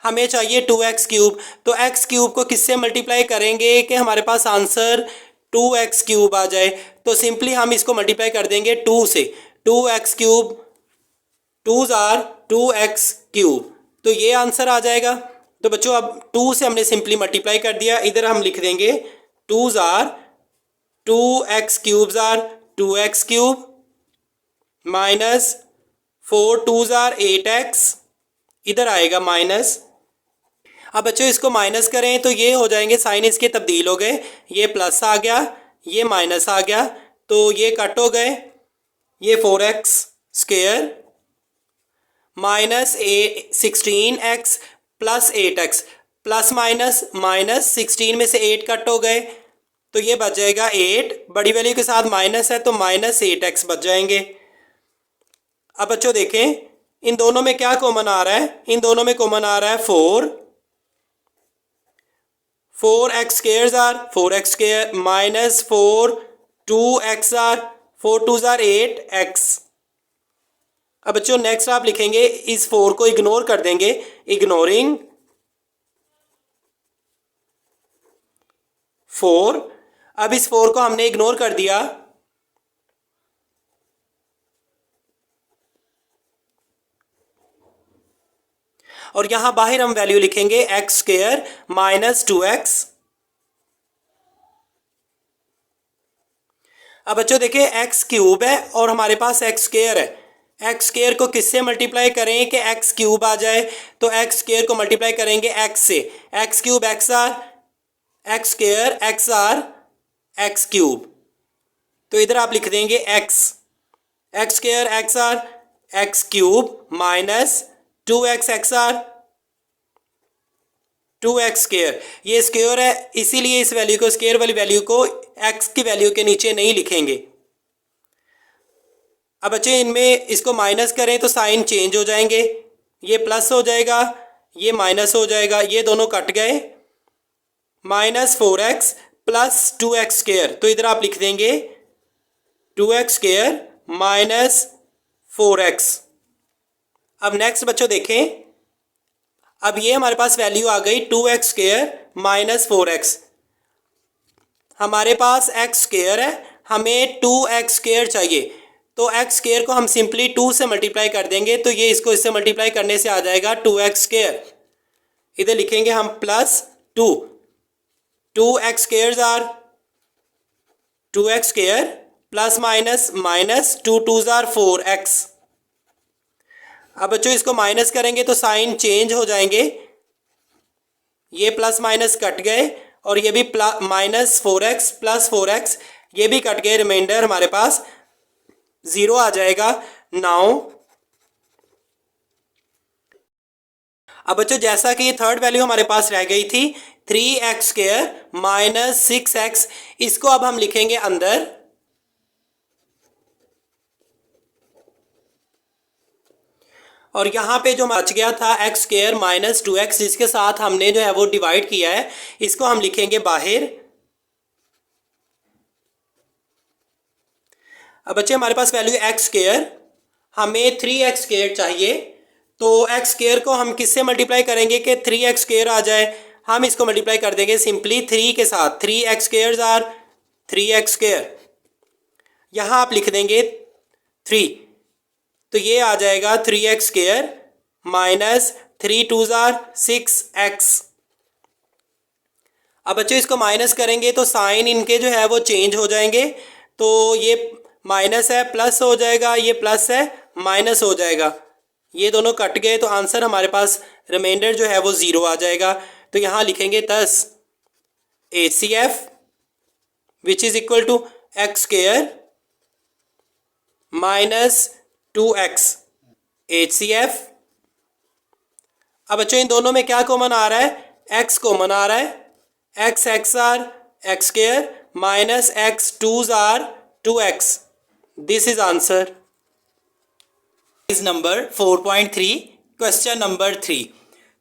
हमें चाहिए 2x क्यूब। तो x क्यूब को किससे मल्टीप्लाई करेंगे कि हमारे पास आंसर 2x क्यूब आ जाए। तो सिंपली हम इसको मल्टीप्लाई कर देंगे 2 से, 2x cube, 2s are 2x cube, तो ये आंसर आ जाएगा। तो बच्चों अब 2 से हमने सिंपली मल्टीप्लाई कर दिया, इधर हम लिख देंगे 2s are 2x cubes are 2x cube minus 4 2s are 8x, इधर आएगा माइनस। अब बच्चों इसको माइनस करें तो ये हो जाएंगे, साइन इसके तब्दील हो गए, ये प्लस आ गया, ये माइनस आ गया, तो ये कट हो गए, ये 4x square minus 16x plus 8x, plus minus minus 16 में से 8 कट हो गए, तो ये बच जाएगा 8, बड़ी वैल्यू के साथ माइनस है तो माइनस 8x बच जाएंगे। अब बच्चों देखें इन दोनों में क्या कॉमन आ रहा है, इन दोनों में कॉमन आ रहा है 4x square are 4x square minus 4 2x are 4 2s are 8x। अब बच्चों नेक्स्ट आप लिखेंगे, इस 4 को इग्नोर कर देंगे, इग्नोरिंग 4। अब इस 4 को हमने इग्नोर कर दिया, और यहां बाहर हम वैल्यू लिखेंगे x स्क्वायर माइनस 2x। अब बच्चों देखिए x क्यूब है और हमारे पास x स्क्वायर है, x स्क्वायर को किससे मल्टीप्लाई करें कि x क्यूब आ जाए। तो x स्क्वायर को मल्टीप्लाई करेंगे x से, x cube x are, x square x are x cube, तो इधर आप लिख देंगे x square x are x cube minus 2x x are 2x square, ये स्क्वायर है इसीलिए इस वैल्यू को, स्क्वायर वाली वैल्यू को x की वैल्यू के नीचे नहीं लिखेंगे। अब बच्चे इनमें इसको माइनस करें तो साइन चेंज हो जाएंगे, ये प्लस हो जाएगा, ये माइनस हो जाएगा, ये दोनों कट गए, minus 4x plus 2x square, तो इधर आप लिख देंगे 2x स्क्वायर माइनस 4x। अब नेक्स्ट बच्चों देखें, अब ये हमारे पास वैल्यू आ गई 2x स्क्वायर माइनस 4x, हमारे पास x स्क्वायर है, हमें 2x स्क्वायर चाहिए, तो x स्क्वायर को हम सिंपली 2 से मल्टीप्लाई कर देंगे, तो ये इसको इससे मल्टीप्लाई करने से आ जाएगा 2x स्क्वायर, इधर लिखेंगे हम plus 2x square are 2x square plus minus minus 2 2s are 4x। अब बच्चों इसको माइनस करेंगे तो साइन चेंज हो जाएंगे, ये प्लस माइनस कट गए और ये भी माइनस 4x प्लस 4x, ये भी कट गए, रिमाइंडर हमारे पास 0 आ जाएगा। नाउ अब बच्चों जैसा कि ये थर्ड वैल्यू हमारे पास रह गई थी 3x स्क्वायर माइनस 6x, इसको अब हम लिखेंगे अंदर, और यहाँ पे जो बच गया था x स्क्वायर माइनस 2x जिसके साथ हमने जो है वो डिवाइड किया है, इसको हम लिखेंगे बाहर। अब बच्चे हमारे पास वैल्यू x स्क्वायर, हमें 3x स्क्वायर चाहिए, तो x स्क्वायर को हम किससे मल्टीप्लाई करेंगे कि 3x स्क्वायर आ जाए, हम इसको मल्टीप्लाई कर देंगे सिंपली 3 के साथ, 3x square are 3x square, यहाँ आप लिख देंगे 3, तो ये आ जाएगा 3x square minus 3 2s are 6x। अब बच्चों इसको माइनस करेंगे तो साइन इनके जो है वो चेंज हो जाएंगे, तो ये माइनस है प्लस हो जाएगा, ये प्लस है माइनस हो जाएगा, ये दोनों कट गए, तो आंसर हमारे पास रिमाइंडर जो है वो 0 आ जाएगा। तो यहाँ लिखेंगे thus HCF which is equal to x square minus 2x HCF। अब बच्चों इन दोनों में क्या कॉमन आ रहा है, x कॉमन आ रहा है, x are x square minus x 2s are 2x, this is answer. Is number 4.3 question number 3।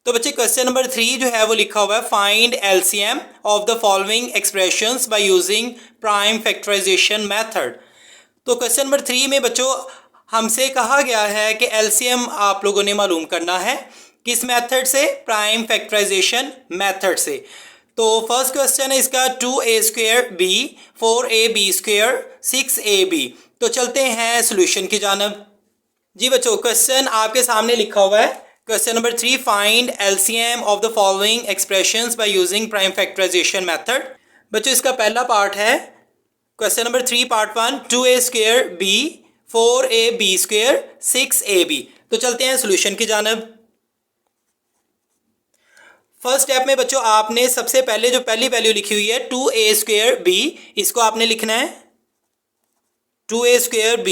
तो बच्चे क्वेश्चन नंबर 3 जो है वो लिखा हुआ है find LCM of the following expressions by using prime factorisation method. तो क्वेश्चन नंबर 3 में बच्चों हमसे कहा गया है कि एलसीएम आप लोगों ने मालूम करना है किस मेथड से, प्राइम फैक्टराइजेशन मेथड से। तो फर्स्ट क्वेश्चन है इसका 2a² b 4ab² 6ab। तो चलते हैं सॉल्यूशन की जानब। जी बच्चों क्वेश्चन आपके सामने लिखा हुआ है question number 3 find LCM of the following expressions by using prime factorisation method. बच्चों इसका पहला पार्ट है question number 3 part 1 2a² b 4ab² 6ab। तो चलते हैं सॉल्यूशन की जानब। फर्स्ट स्टेप में बच्चों आपने सबसे पहले जो पहली वैल्यू लिखी हुई है 2a² b, इसको आपने लिखना है 2a² b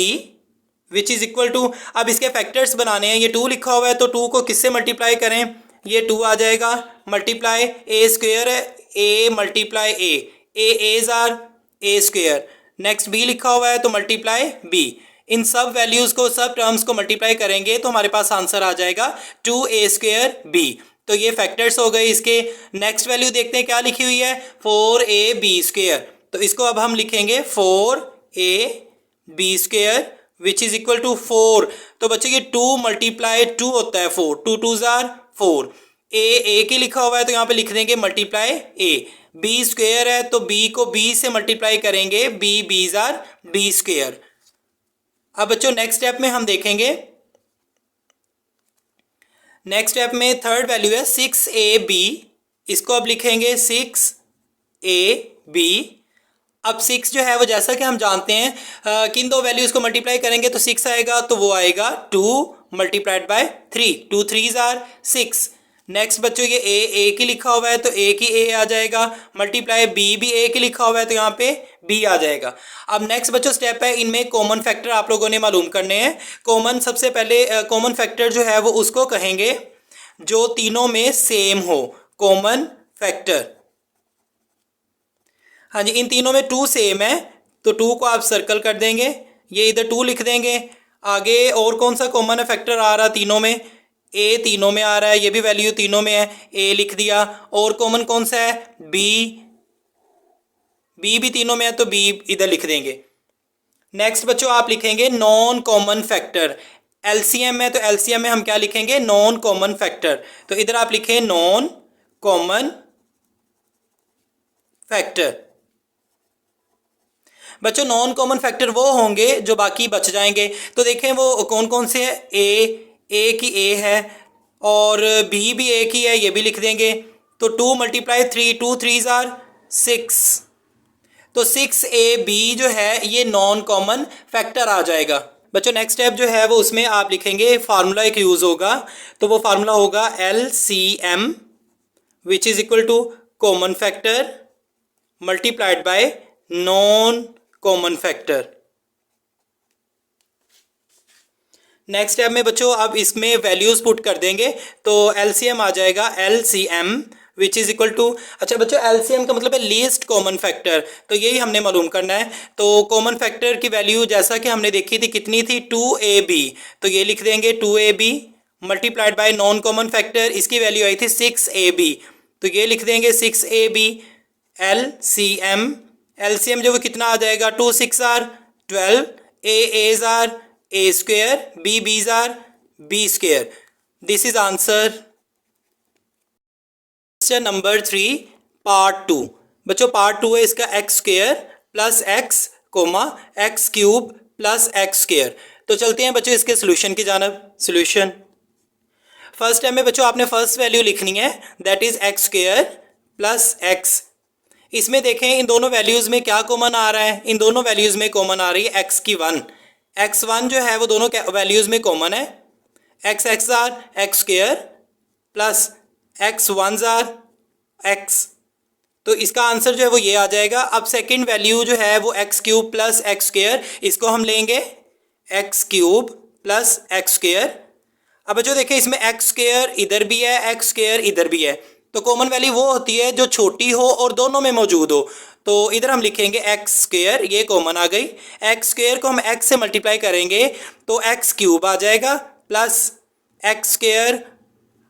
which is equal to, अब इसके फैक्टर्स बनाने हैं। ये 2 लिखा हुआ है तो 2 को किससे मल्टीप्लाई करें, ये 2 आ जाएगा मल्टीप्लाई a² है a multiply a as are a²। Next b लिखा हुआ है तो मल्टीप्लाई b। इन सब वैल्यूज़ को, सब टर्म्स को मल्टीप्लाई करेंगे तो हमारे पास आंसर आ जाएगा 2a² b। तो ये फैक्टर्स हो गए इसके। नेक्स्ट वैल्यू देखते हैं क्या लिखी हुई है 4ab²। तो इसको अब हम लिखेंगे 4ab² which is equal to 4। तो बच्चे ये 2 मल्टीप्लाई 2 होता है 4, 2 2 जार 4। ए की लिखा हुआ है तो यहाँ पे लिख देंगे मल्टीप्लाई a। b² है तो b को b से मल्टीप्लाई करेंगे b जार b²। अब बच्चों नेक्स्ट स्टेप में हम देखेंगे, नेक्स्ट स्टेप में थर्ड वैल्यू है 6ab। इसको अब लिखेंगे 6ab। अब 6 जो है वो जैसा कि हम जानते हैं किन दो वैल्यूज़ को मल्टीप्लाई करेंगे तो 6 आएगा, तो वो आएगा 2 मल्टीप्लाइड बाय 3, 2 3 जार 6। नेक्स्ट बच्चों ये ए की लिखा हुआ है तो ए की a आ जाएगा, मल्टीप्लाई b भी a की लिखा हुआ है तो यहाँ पे b आ जाएगा। अब नेक्स्ट बच्चों स्टेप है इनमें कॉमन फैक्टर आप लोगों ने मालूम करने हैं। कॉमन, सबसे पहले कॉमन फैक्टर जो है वो उसको कहेंगे जो तीनों में सेम हो, कॉमन फैक्टर। हाँ जी, इन तीनों में 2 सेम है तो 2 को आप सर्कल कर देंगे, ये इधर 2 लिख देंगे। आगे और कौन सा कॉमन फैक्टर आ रहा तीनों में, a तीनों में आ रहा है, ये भी वैल्यू तीनों में है, a लिख दिया। और कॉमन कौन सा है b भी तीनों में है तो b इधर लिख देंगे। नेक्स्ट बच्चों आप लिखेंगे नॉन कॉमन फैक्टर। एलसीएम में, तो एलसीएम में हम क्या लिखेंगे नॉन कॉमन फैक्टर। तो इधर आप लिखें नॉन कॉमन फैक्टर। बच्चों नॉन कॉमन फैक्टर वो होंगे जो बाकी बच जाएंगे। तो देखें वो कौन कौन से है, ए की a है और b भी a की है, ये भी लिख देंगे। तो 2 मल्टीप्लाई 3, 2 3 जार 6। तो 6ab जो है ये नॉन कॉमन फैक्टर आ जाएगा। बच्चों नेक्स्ट स्टेप जो है वो उसमें आप लिखेंगे फार्मूला एक यूज़ होगा, तो वो फार्मूला होगा LCM which is equal to common factor multiplied by non common factor. Next step में बच्चों अब इसमें वैल्यूज़ पुट कर देंगे तो LCM आ जाएगा LCM which is equal to, अच्छा बच्चों LCM का मतलब है लीस्ट कॉमन फैक्टर, तो यही हमने मालूम करना है। तो कॉमन फैक्टर की वैल्यू जैसा कि हमने देखी थी कितनी थी 2ab, तो ये लिख देंगे 2ab multiplied by non common factor, इसकी वैल्यू आई थी 6ab, तो ये लिख देंगे 6ab। LCM जो वो कितना आ जाएगा 2 6 are 12, a are a², b are b²। This is answer question number 3 part 2। बच्चों पार्ट 2 है इसका x² plus x coma x³ plus x²। तो चलते हैं बच्चों इसके सोल्यूशन की जानब। सोल्यूशन फर्स्ट टाइम में बच्चों आपने फर्स्ट वैल्यू लिखनी है that is x² plus x। इसमें देखें इन दोनों वैल्यूज़ में क्या कॉमन आ रहा है, इन दोनों वैल्यूज़ में कॉमन आ रही है x की 1। x1 जो है वो दोनों वैल्यूज़ में कॉमन है, x are x² plus x1 are x। तो इसका आंसर जो है वो ये आ जाएगा। अब सेकंड वैल्यू जो है वो x³ प्लस x², इसको हम लेंगे x³ प्लस x²। अब जो देखें इसमें x² इधर भी है x² इधर भी है, तो कॉमन वैल्यू वो होती है जो छोटी हो और दोनों में मौजूद हो। तो इधर हम लिखेंगे x², ये कॉमन आ गई। x² को हम x से मल्टीप्लाई करेंगे तो x³ आ जाएगा प्लस x²।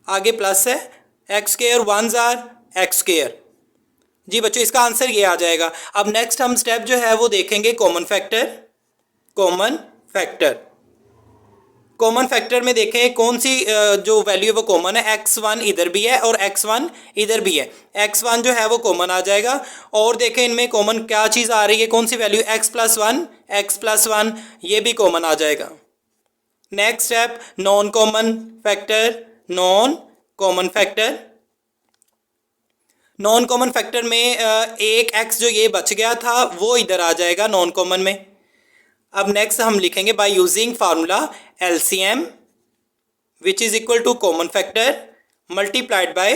आगे प्लस है, एक्स स्क्वायर 1 जार एक्स स्क्वायर। जी बच्चों इसका आंसर ये आ जाएगा। अब नेक्स्ट हम स्टेप जो है वो देखेंगे common factor. Common factor, common factor में देखें कौन सी जो वैल्यू है वो कॉमन है। x1 इधर भी है और x1 इधर भी है, x1 जो है वो कॉमन आ जाएगा। और देखें इनमें कॉमन क्या चीज़ आ रही है, कौन सी वैल्यू, x+1 ये भी कॉमन आ जाएगा। Next step non common factor. Non common factor, non common factor में एक x जो ये बच गया था वो इधर आ जाएगा नॉन कॉमन में। अब नेक्स्ट हम लिखेंगे by using formula LCM which is equal to common factor multiplied by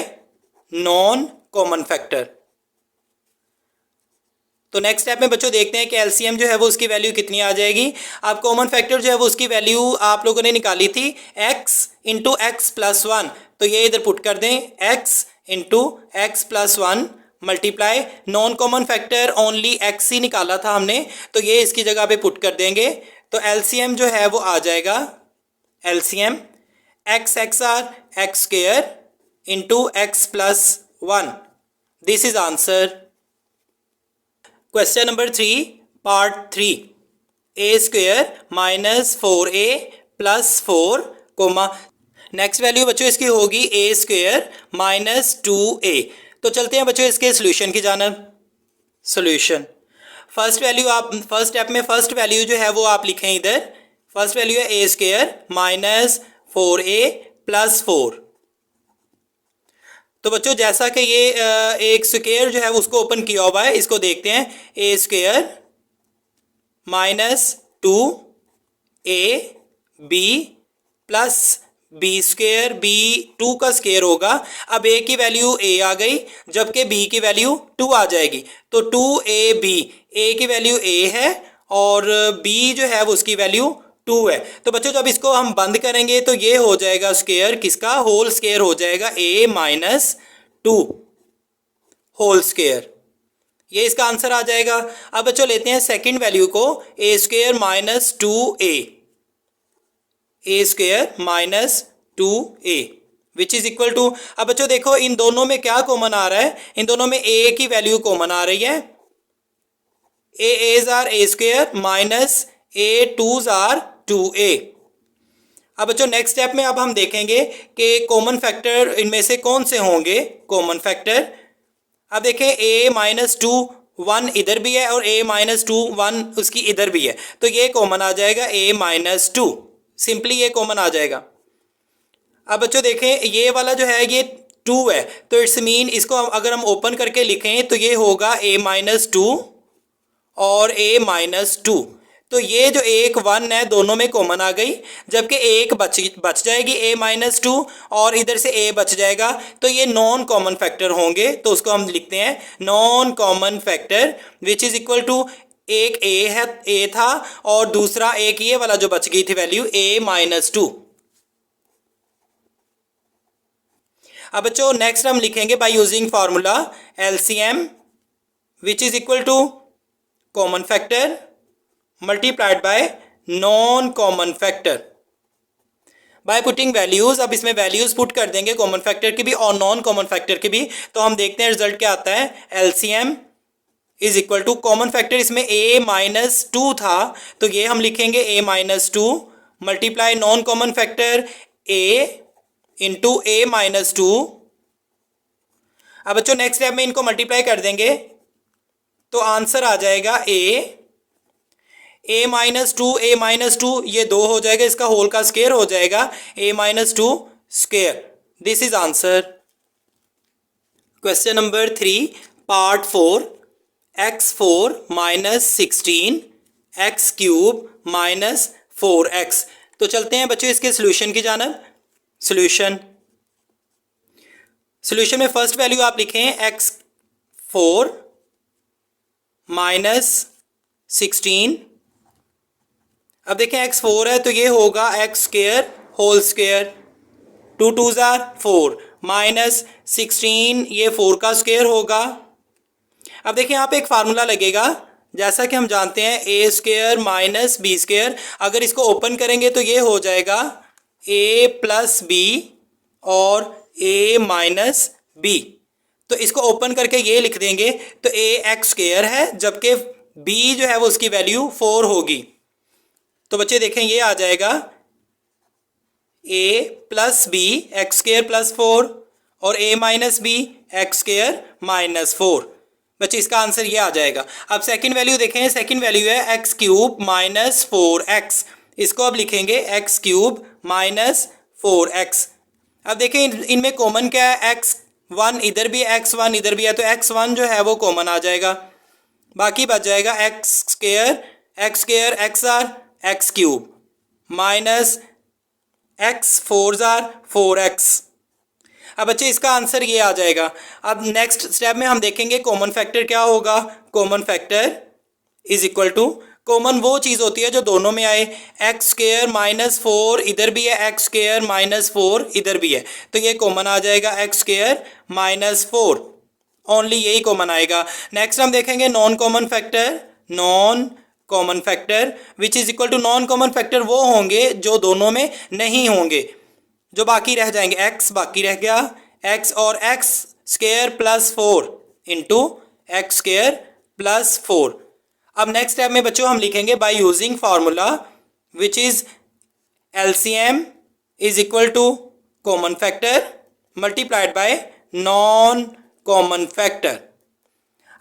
non common factor. तो नेक्स्ट स्टेप में बच्चों देखते हैं कि LCM जो है वो उसकी वैल्यू कितनी आ जाएगी। अब कॉमन फैक्टर जो है वो उसकी वैल्यू आप लोगों ने निकाली थी x इंटू x+1, तो ये इधर पुट कर दें, x into x+1 multiply non common factor only x ही निकाला था हमने, तो ये इसकी जगह पे पुट कर देंगे। तो LCM जो है वो आ जाएगा LCM x square into x+1। This is answer. Question number 3 part 3, a square minus 4a plus 4 comma. Next value बच्चों इसकी होगी a स्क्वायर माइनस 2a। तो चलते हैं बच्चों इसके सोल्यूशन की जानब। सोल्यूशन, फर्स्ट वैल्यू आप फर्स्ट स्टेप में फर्स्ट वैल्यू जो है वो आप लिखें इधर। फर्स्ट वैल्यू है a square minus 4a plus 4। तो बच्चों जैसा कि ये एक स्क्वायर जो है उसको ओपन किया हुआ है, इसको देखते हैं। a square minus 2ab plus b square, b 2 का स्क्वायर होगा। अब a की वैल्यू a आ गई, जबकि b की वैल्यू 2 आ जाएगी। तो 2ab, a की वैल्यू a है और b जो है वो उसकी वैल्यू 2 है। तो बच्चों जब इसको हम बंद करेंगे तो ये हो जाएगा स्क्वायर किसका, होल स्क्वायर हो जाएगा a माइनस 2 होल स्क्वायर, ये इसका आंसर आ जाएगा। अब बच्चों लेते हैं सेकंड वैल्यू को, a square minus 2a, a square minus 2a which is equal to. अब बच्चों देखो इन दोनों में क्या कॉमन आ रहा है, इन दोनों में a की वैल्यू कॉमन आ रही है। a's are a square minus a2's are 2a। अब बच्चों नेक्स्ट स्टेप में अब हम देखेंगे कि कॉमन फैक्टर इनमें से कौन से होंगे कॉमन फैक्टर। अब देखें a माइनस 2 1 इधर भी है और a माइनस 2 1 उसकी इधर भी है, तो ये कॉमन आ जाएगा a माइनस 2, सिंपली ये कॉमन आ जाएगा। अब बच्चों देखें ये वाला जो है ये 2 है, तो इट्स मीन इसको अगर हम ओपन करके लिखें तो ये होगा a माइनस 2 और a माइनस 2। तो ये जो एक 1 है दोनों में कॉमन आ गई, जबकि एक बच जाएगी a माइनस 2 और इधर से a बच जाएगा, तो ये नॉन कॉमन फैक्टर होंगे। तो उसको हम लिखते हैं non common factor which is equal to, एक a है, a था और दूसरा एक ये वाला जो बच गई थी वैल्यू a माइनस 2। अब बच्चों नेक्स्ट हम लिखेंगे by using formula LCM which is equal to common factor multiplied by non common factor by putting values. अब इसमें वैल्यूज पुट कर देंगे कॉमन फैक्टर की भी और नॉन कॉमन फैक्टर की भी, तो हम देखते हैं रिजल्ट क्या आता है। LCM is equal to common factor इसमें a माइनस 2 था, तो ये हम लिखेंगे a minus 2 multiply non common factor a into a minus 2। अब बच्चों नेक्स्ट स्टेप में इनको मल्टीप्लाई कर देंगे तो आंसर आ जाएगा a माइनस 2 a माइनस 2 ये 2 हो जाएगा, इसका होल का स्क्वायर हो जाएगा a minus 2 square. This is answer. Question number 3 part 4, x4 minus 16 x cube minus 4x। तो चलते हैं बच्चों इसके सोल्यूशन की जानब। सोल्यूशन, सोल्यूशन में फर्स्ट वैल्यू आप लिखें x4 माइनस 16। अब देखें x4 है तो ये होगा x square whole square, 2 2s are 4 minus 16 ये 4 का स्क्वायर होगा। अब देखिए यहाँ पे एक फार्मूला लगेगा, जैसा कि हम जानते हैं a square minus b square. अगर इसको ओपन करेंगे तो ये हो जाएगा a प्लस b और ए माइनस बी। तो इसको ओपन करके ये लिख देंगे तो ए एक्स स्क्वायर है, जबकि बी जो है वो उसकी वैल्यू 4 होगी। तो बच्चे देखें ये आ जाएगा A plus B X square plus 4 और A minus B X square minus 4। बच्चे इसका आंसर ये आ जाएगा। अब सेकंड वैल्यू देखें, सेकंड वैल्यू है एक्स क्यूब माइनस 4x। इसको अब लिखेंगे एक्स क्यूब माइनस 4x। अब देखें इनमें कॉमन क्या है, x1 इधर भी है, x1 इधर भी है, तो x1 जो है वो कॉमन आ जाएगा। बाकी बच जाएगा x square x are x cube minus x 4 जार 4x। अब बच्चे इसका आंसर ये आ जाएगा। अब नेक्स्ट स्टेप में हम देखेंगे कॉमन फैक्टर क्या होगा। Common factor is equal to, common वो चीज़ होती है जो दोनों में आए। एक्स स्क्वायर माइनस 4 इधर भी है, एक्स स्क्वायर माइनस 4 इधर भी है, तो ये कॉमन आ जाएगा एक्स स्क्वायर माइनस 4, ओनली यही कॉमन आएगा। नेक्स्ट हम देखेंगे non common factor. Non common factor which is equal to, non common factor वो होंगे जो दोनों में नहीं होंगे, जो बाकी रह जाएंगे। एक्स बाकी रह गया, एक्स और x square plus 4 into x square plus 4। अब नेक्स्ट स्टेप में बच्चों हम लिखेंगे by using formula which is LCM is equal to common factor multiplied by non common factor.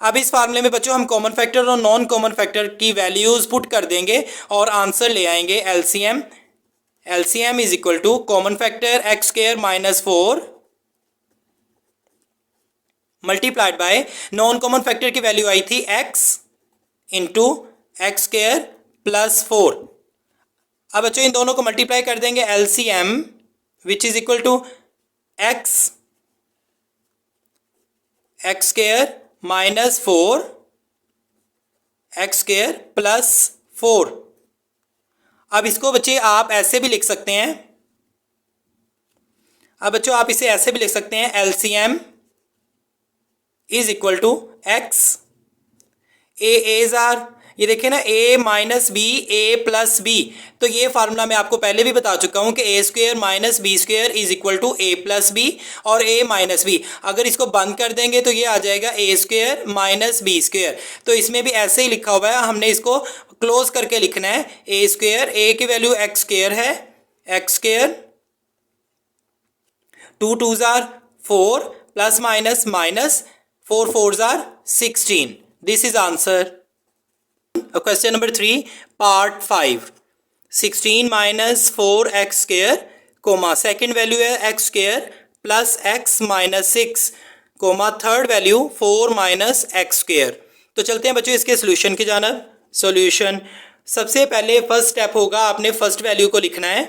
अब इस फार्मूले में बच्चों हम कॉमन फैक्टर और नॉन कॉमन फैक्टर की वैल्यूज पुट कर देंगे और आंसर ले आएंगे। LCM is equal to common factor x square minus 4 multiplied by non common factor की वैल्यू आई थी x into x square plus 4। अब बच्चों इन दोनों को मल्टीप्लाई कर देंगे। LCM which is equal to x square minus 4 x square plus 4। अब इसको बच्चे आप ऐसे भी लिख सकते हैं। अब बच्चों आप इसे ऐसे भी लिख सकते हैं, LCM is equal to x as are, ये देखिए ना, a minus B a plus b. तो ये फार्मूला मैं आपको पहले भी बता चुका हूं कि A square minus B square is equal to A plus B और ए माइनस बी। अगर इसको बंद कर देंगे तो ये आ जाएगा ए स्क्वायर माइनस बी स्क्वायर। तो इसमें भी ऐसे ही लिखा हुआ है, हमने इसको क्लोज करके लिखना है। ए स्क्वायर, ए की वैल्यू एक्स स्क्वायर है, एक्स स्क्वायर 2 2 जार 4 प्लस माइनस माइनस 4 4 जार 16। This is answer. Question number 3 part 5, 16 minus 4x square comma second value है X square plus X minus 6 comma third value 4 minus X square. तो चलते हैं बच्चों इसके solution की जानब। सॉल्यूशन, सबसे पहले फर्स्ट स्टेप होगा, आपने फर्स्ट वैल्यू को लिखना है।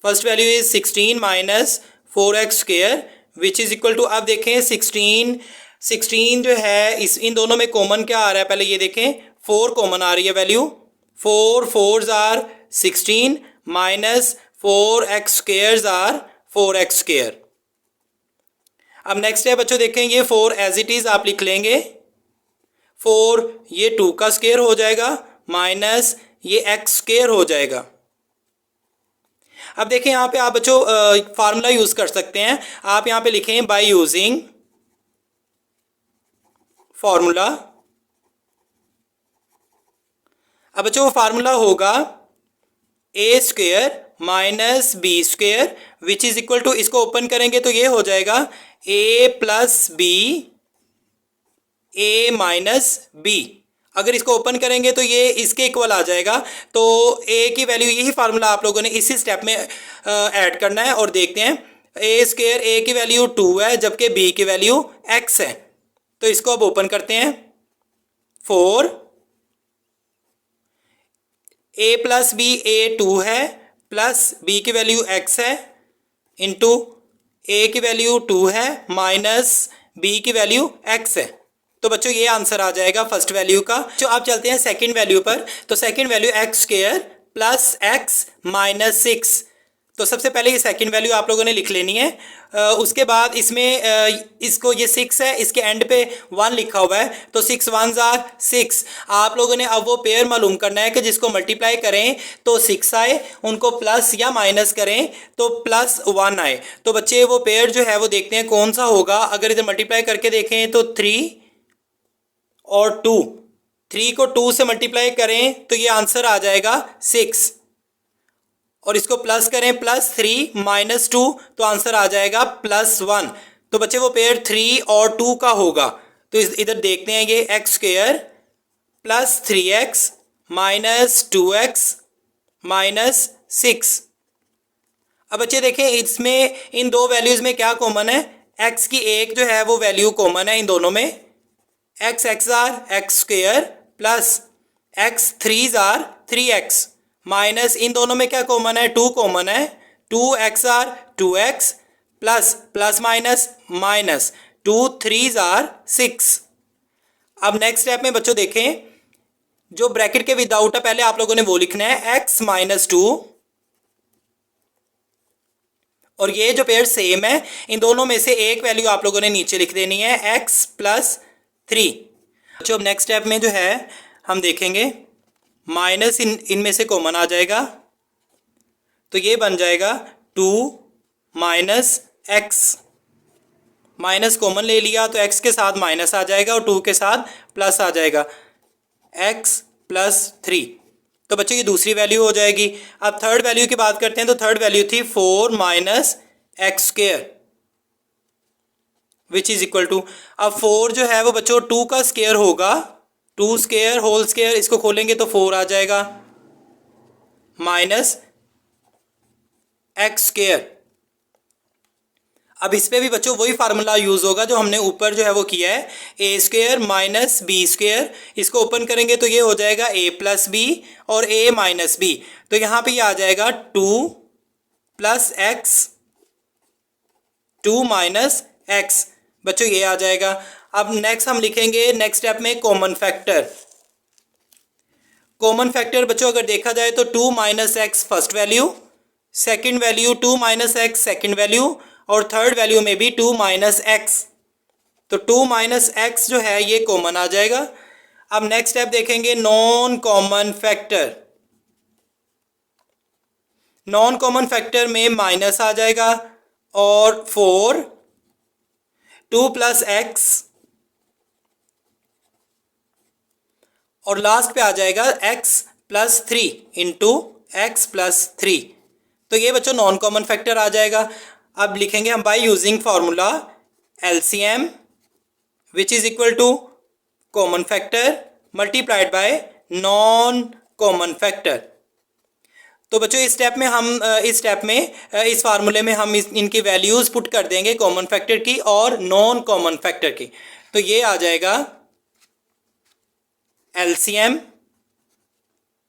First value is 16 minus 4x square which is equal to, अब देखें 16 जो है इन दोनों में कॉमन क्या आ रहा है, पहले ये देखें 4 कॉमन आ रही है वैल्यू, 4 4 जार 16 minus 4x square jar 4x square. अब नेक्स्ट है बच्चों देखें, ये 4 एज इट इज आप लिख लेंगे, 4 ये 2 का स्क्वायर हो जाएगा माइनस ये x स्क्वायर हो जाएगा। अब देखें यहाँ पे आप बच्चों फार्मूला यूज कर सकते हैं। आप यहाँ पे लिखें बाय यूजिंग फार्मूला। अब बच्चों वो फार्मूला होगा A square minus B square which is equal to, इसको ओपन करेंगे तो ये हो जाएगा A plus B A minus B. अगर इसको ओपन करेंगे तो ये इसके इक्वल आ जाएगा। तो ए की वैल्यू, यही फार्मूला आप लोगों ने इसी स्टेप में ऐड करना है। और देखते हैं, ए स्क्वायर, ए की वैल्यू 2 है जबकि बी की वैल्यू x है। तो इसको अब ओपन करते हैं, 4 ए प्लस बी ए 2 है प्लस बी की वैल्यू x है इंटू ए की वैल्यू 2 है माइनस बी की वैल्यू x है। तो बच्चों ये आंसर आ जाएगा फर्स्ट वैल्यू का। जो आप चलते हैं सेकंड वैल्यू पर, तो second value X square plus X minus 6। तो सबसे पहले ये सेकंड वैल्यू आप लोगों ने लिख लेनी है। उसके बाद इसमें इसको ये 6 है, इसके एंड पे 1 लिखा हुआ है, तो 6 1s आर 6। आप लोगों ने अब वो पेयर मालूम करना है कि जिसको मल्टीप्लाई करें तो 6 आए, उनको प्लस या माइनस करें तो +1 आए। तो बच्चे वो पेयर जो है वो देखते हैं कौन सा होगा। अगर इधर मल्टीप्लाई करके देखें तो 3 और 2, 3 को 2 से मल्टीप्लाई करें तो ये आंसर आ जाएगा 6, और इसको प्लस करें +3 -2 तो आंसर आ जाएगा +1। तो बच्चे वो पेयर 3 और 2 का होगा। तो इधर देखते हैं ये x² + 3x - 2x - 6। अब बच्चे देखें इसमें इन दो वैल्यूज़ में क्या कॉमन है। x की एक जो है वो वैल्यू कॉमन है इन दोनों में, x are x² plus x 3s are 3x minus इन दोनों में क्या कॉमन है, 2 कॉमन है, 2x are 2x plus plus minus minus 2 3s are 6। अब नेक्स्ट स्टेप में बच्चों देखें जो ब्रैकेट के विदाउट है पहले आप लोगों ने वो लिखना है x - 2, और ये जो पेयर सेम है इन दोनों में से एक वैल्यू आप लोगों ने नीचे लिख देनी है x + 3। बच्चों अब नेक्स्ट स्टेप में जो है हम देखेंगे माइनस इनमें से कॉमन आ जाएगा, तो ये बन जाएगा 2 - x, माइनस कॉमन ले लिया तो x के साथ माइनस आ जाएगा और 2 के साथ प्लस आ जाएगा, x + 3। तो बच्चों ये दूसरी वैल्यू हो जाएगी। अब थर्ड वैल्यू की बात करते हैं तो थर्ड वैल्यू थी 4 - x², which is equal to, अब 4 जो है वो बच्चों 2 का स्क्वायर होगा, 2² होल स्क्वायर, इसको खोलेंगे तो 4 आ जाएगा माइनस x²। अब इस पे भी बच्चों वही फार्मूला यूज होगा जो हमने ऊपर जो है वो किया है, a² - b²। इसको ओपन करेंगे तो ये हो जाएगा a + b और a - b, तो यहाँ पे ये आ जाएगा 2 + x 2 - x। बच्चों ये आ जाएगा। अब नेक्स्ट हम लिखेंगे नेक्स्ट स्टेप में कॉमन फैक्टर। कॉमन फैक्टर बच्चों अगर देखा जाए तो 2 - x first value, second value 2 - x second value, और थर्ड वैल्यू में भी 2 - x। तो 2 - x जो है ये कॉमन आ जाएगा। अब नेक्स्ट स्टेप देखेंगे non common factor. Non common factor में माइनस आ जाएगा और 4 2 + x और लास्ट पे आ जाएगा x + 3 इंटू x + 3। तो ये बच्चों नॉन कॉमन फैक्टर आ जाएगा। अब लिखेंगे हम by using formula LCM which is equal to common factor multiplied by non common factor. तो बच्चों इस स्टेप में इस फार्मूले में हम इनकी वैल्यूज़ पुट कर देंगे कॉमन फैक्टर की और नॉन कॉमन फैक्टर की। तो ये आ जाएगा LCM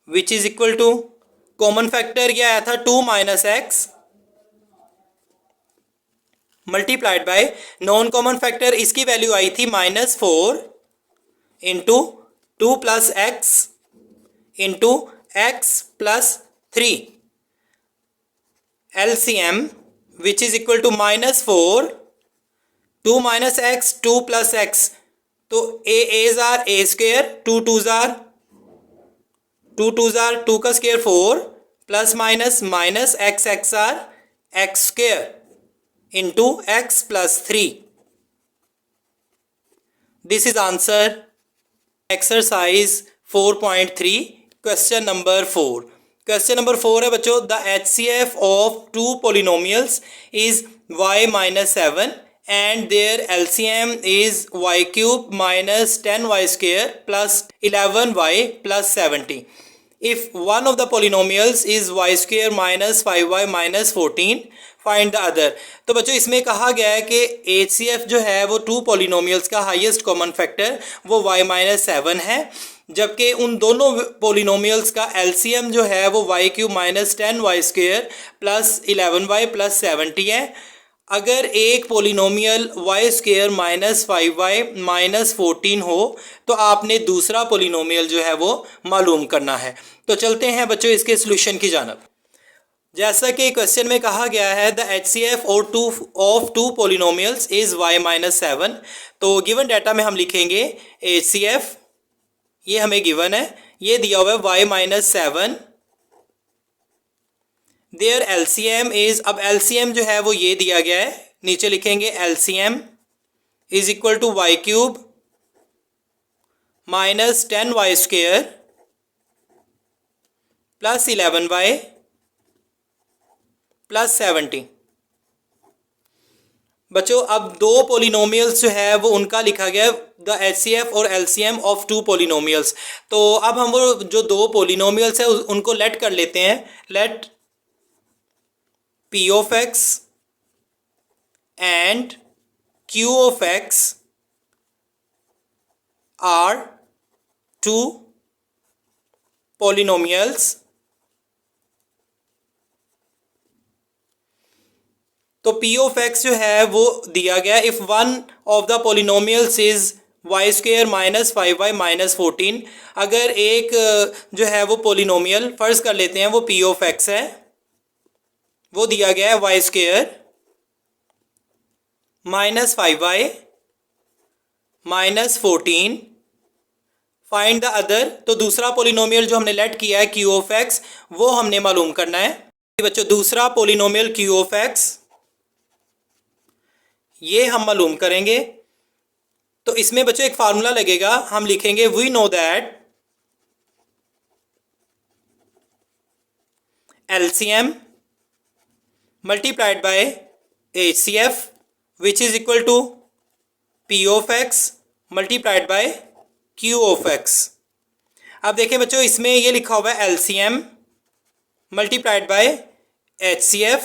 which is equal to common factor ये आया था 2 - x multiplied by non common factor, इसकी वैल्यू आई थी -4 into 2 + x into x + 3। LCM which is equal to -4 2 - x 2 + x, तो a's are a², 2 2s are 2 का square 4 plus minus minus x are x² into x + 3। This is answer exercise 4.3 question number 4। Question number 4 है बच्चों the HCF of 2 polynomials is y - 7 and their LCM is y³ - 10y² plus 11y plus 70. If one of the polynomials is y² - 5y - 14, find the other. तो बच्चों इसमें कहा गया है कि HCF जो है वो 2 पोलिनोमियल्स का हाईएस्ट कॉमन फैक्टर वो y - 7 है, जबकि उन दोनों पोलिनोमियल्स का LCM जो है वो y³ - 10y² plus 11y plus 70 है। अगर एक पोलिनोमियल y² - 5y - 14 हो तो आपने दूसरा पोलिनोमियल जो है वो मालूम करना है। तो चलते हैं बच्चों इसके सोल्यूशन की जानब। जैसा कि क्वेश्चन में कहा गया है the HCF of two polynomials is y-7। तो गिवन डाटा में हम लिखेंगे HCF, ये हमें गिवन है, ये दिया हुआ है y-7। देयर LCM इज, अब LCM जो है वो ये दिया गया है, नीचे लिखेंगे LCM is equal to y³ minus 10y² plus 11y plus 70। बच्चों अब दो पोलिनोमियल्स जो है वो उनका लिखा गया है द HCF और LCM ऑफ टू पोलिनोमियल्स। तो अब हम वो जो दो पोलिनोमियल्स है उनको लेट कर लेते हैं। Let P of x and Q of x are two polynomials. तो P ऑफ x जो है वो दिया गया if one of the polynomials is y² minus 5y minus 14। अगर एक जो है वो पोलिनोमियल फर्ज कर लेते हैं वो P ऑफ x है, वो दिया गया है y² minus 5y minus 14। Find the other, तो दूसरा पोलिनोमियल जो हमने लेट किया है Q ऑफ x वो हमने मालूम करना है। बच्चों दूसरा पोलिनोमियल Q ऑफ x ये हम मालूम करेंगे। तो इसमें बच्चों एक फार्मूला लगेगा, हम लिखेंगे we know that LCM multiplied by HCF which is equal to P of x multiplied by Q of x। अब देखिए बच्चों इसमें ये लिखा हुआ है LCM multiplied by HCF।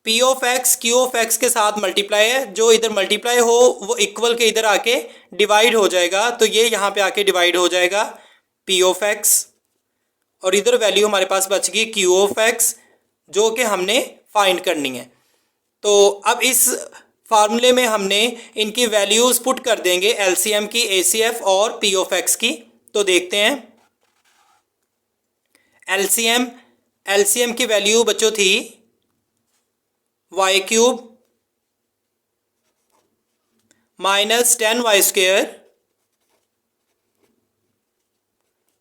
P of x Q of x के साथ मल्टीप्लाई है, जो इधर मल्टीप्लाई हो वो इक्वल के इधर आके डिवाइड हो जाएगा, तो ये यहाँ पे आके डिवाइड हो जाएगा P ऑफ x और इधर वैल्यू हमारे पास बच गई Q ऑफ x जो कि हमने फाइंड करनी है। तो अब इस फार्मूले में हमने इनकी वैल्यूज़ पुट कर देंगे LCM की, HCF और P ऑफ x की। तो देखते हैं LCM की वैल्यू बच्चों थी y³ minus 10y²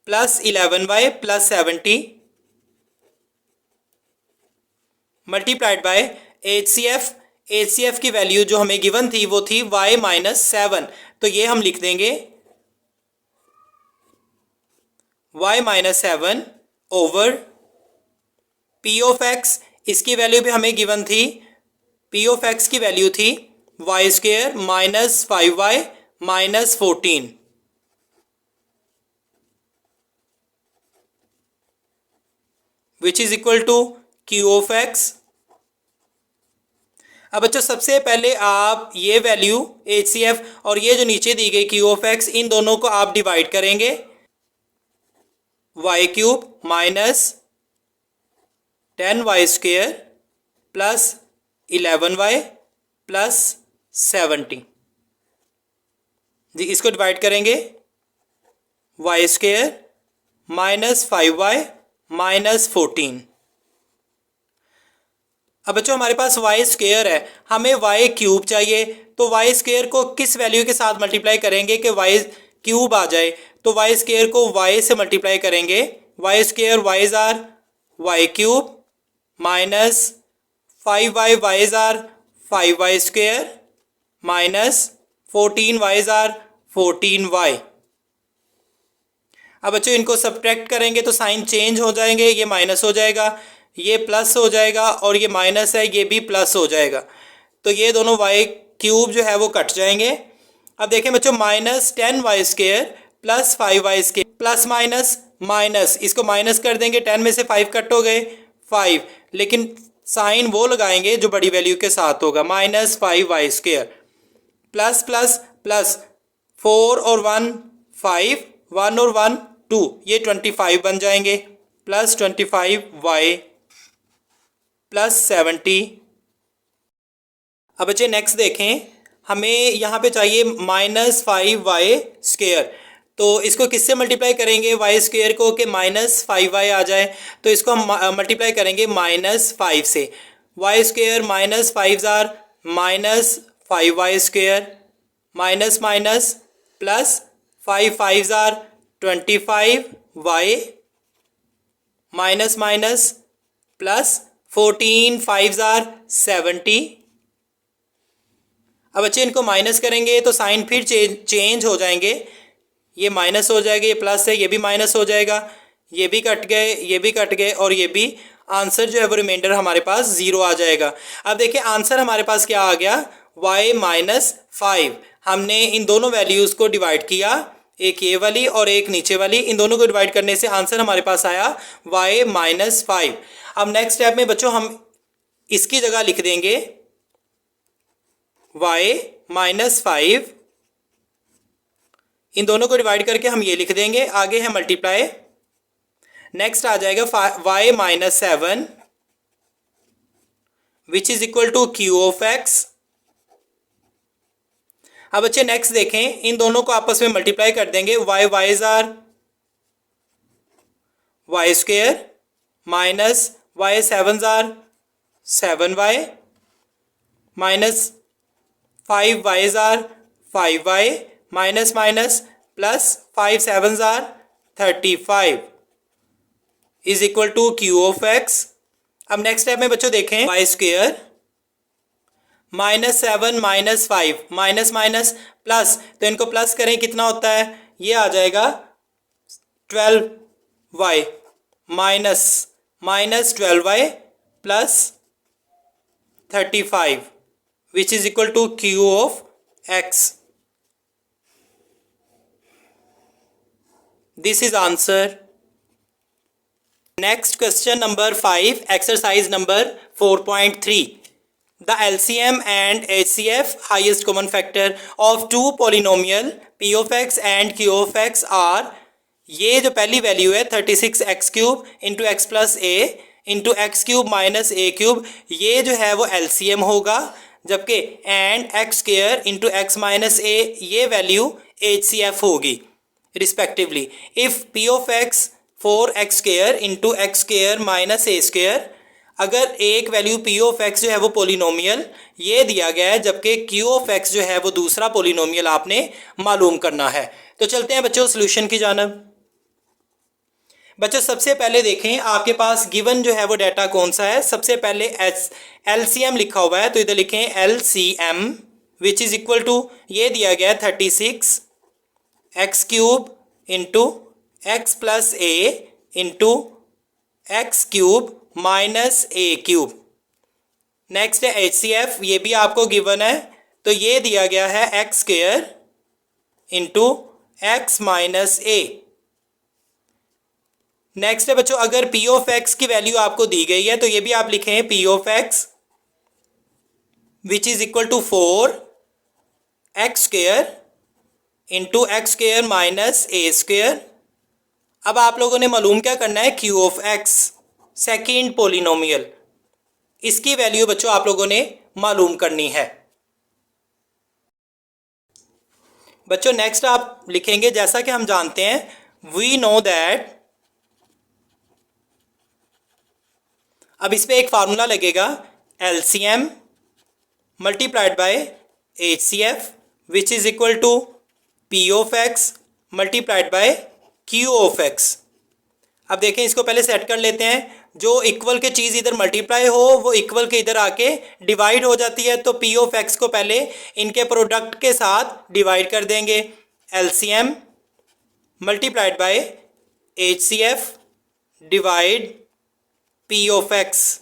plus 11y plus 70 multiplied by HCF की वैल्यू जो हमें गिवन थी वो थी y-7। तो ये हम लिख देंगे y-7 over P of x, इसकी वैल्यू भी हमें गिवन थी, P ऑफ x की वैल्यू थी y² minus 5y minus 14 which is equal to Q of x। अब बच्चों सबसे पहले आप ये वैल्यू HCF और ये जो नीचे दी गई Q ऑफ x इन दोनों को आप डिवाइड करेंगे, y³ minus 10y² plus 11y plus 70 जी, इसको डिवाइड करेंगे y² माइनस 5y माइनस 14। अब बच्चों हमारे पास y² है, हमें y³ चाहिए, तो y² को किस वैल्यू के साथ मल्टीप्लाई करेंगे कि y³ आ जाए। तो y² को y से मल्टीप्लाई करेंगे, y² y's are y³ minus 5y y's are 5y² minus 14 y's are 14y। अब बच्चों इनको सब्ट्रैक्ट करेंगे तो साइन चेंज हो जाएंगे, ये माइनस हो जाएगा, ये प्लस हो जाएगा और ये माइनस है ये भी प्लस हो जाएगा। तो ये दोनों y³ जो है वो कट जाएंगे। अब देखें बच्चों minus 10y² plus 5y² plus minus minus, इसको माइनस कर देंगे, 10 में से 5 कट हो गए 5, लेकिन साइन वो लगाएंगे जो बड़ी वैल्यू के साथ होगा, minus 5y² plus plus plus 4 और 1 5, 1 और 1 2, ये 25 बन जाएंगे, प्लस 25y प्लस 70। अब बच्चे नेक्स्ट देखें, हमें यहाँ पे चाहिए माइनस 5y²। तो इसको किससे मल्टीप्लाई करेंगे वाई स्क्वेयर को कि -5y आ जाए, तो इसको हम मल्टीप्लाई करेंगे -5 से। वाई स्क्वेयर -5 जार -5y square minus minus plus 5 जार 25y माइनस माइनस प्लस 14 5 जार 70। अब बच्चे इनको माइनस करेंगे तो साइन फिर चेंज हो जाएंगे, ये माइनस हो जाएगा, ये प्लस है, ये भी माइनस हो जाएगा, ये भी कट गए, ये भी कट गए और ये भी। आंसर जो है वो रिमाइंडर हमारे पास 0 आ जाएगा। अब देखिए आंसर हमारे पास क्या आ गया, y -5। हमने इन दोनों वैल्यूज़ को डिवाइड किया, एक ये वाली और एक नीचे वाली, इन दोनों को डिवाइड करने से आंसर हमारे पास आया y -5। अब नेक्स्ट स्टेप में बच्चों हम इसकी जगह लिख देंगे y -5, इन दोनों को डिवाइड करके हम ये लिख देंगे, आगे है मल्टीप्लाई। नेक्स्ट आ जाएगा y -7 which is equal to q of x। अब बच्चे नेक्स्ट देखें, इन दोनों को आपस में मल्टीप्लाई कर देंगे, y जार y स्क्वेयर माइनस y 7 जार 7y माइनस 5y जार 5y माइनस माइनस प्लस 5 7 जार 35 is equal to q of x। अब नेक्स्ट स्टेप में बच्चों देखें, y square -7 -5 minus minus plus, तो इनको प्लस करें कितना होता है, ये आ जाएगा 12y minus minus 12y plus 35 which is equal to q of x। This is answer. Next question number 5, exercise number 4.3। The LCM and HCF highest common factor of two polynomial P of x and Q of x are, ये जो पहली value है 36x³ into x plus ए into x³ minus a³, ये जो है वो LCM होगा, जबकि and x² into x minus A ये वैल्यू HCF होगी respectively. If P of x 4x² into x² minus a², अगर एक वैल्यू P of x जो है वो पोलिनोमियल ये दिया गया है, जबकि Q of x जो है वो दूसरा पोलिनोमियल आपने मालूम करना है। तो चलते हैं बच्चों सोल्यूशन की जानब। बच्चों सबसे पहले देखें आपके पास गिवन जो है वो डाटा कौन सा है। सबसे पहले LCM लिखा हुआ है, तो इधर लिखें LCM which is equal to, ये दिया गया है 36x³ इंटू एक्स प्लस ए into x³ minus a³। Next है HCF, ये भी आपको गिवन है, तो ये दिया गया है x² इंटू एक्स माइनस ए। नेक्स्ट है बच्चों, अगर P of x की वैल्यू आपको दी गई है तो ये भी आप लिखें P of x which is equal to 4x² into x² minus a²। अब आप लोगों ने मालूम क्या करना है, Q of x second polynomial, इसकी वैल्यू बच्चों आप लोगों ने मालूम करनी है। बच्चों नेक्स्ट आप लिखेंगे, जैसा कि हम जानते हैं वी नो दैट, अब इस पे एक फार्मूला लगेगा LCM multiplied by HCF which is equal to P of x multiplied by Q of x। अब देखें इसको पहले सेट कर लेते हैं, जो इक्वल के चीज़ इधर मल्टीप्लाई हो वो इक्वल के इधर आके डिवाइड हो जाती है, तो P of x को पहले इनके प्रोडक्ट के साथ डिवाइड कर देंगे। LCM multiplied by HCF divide P of x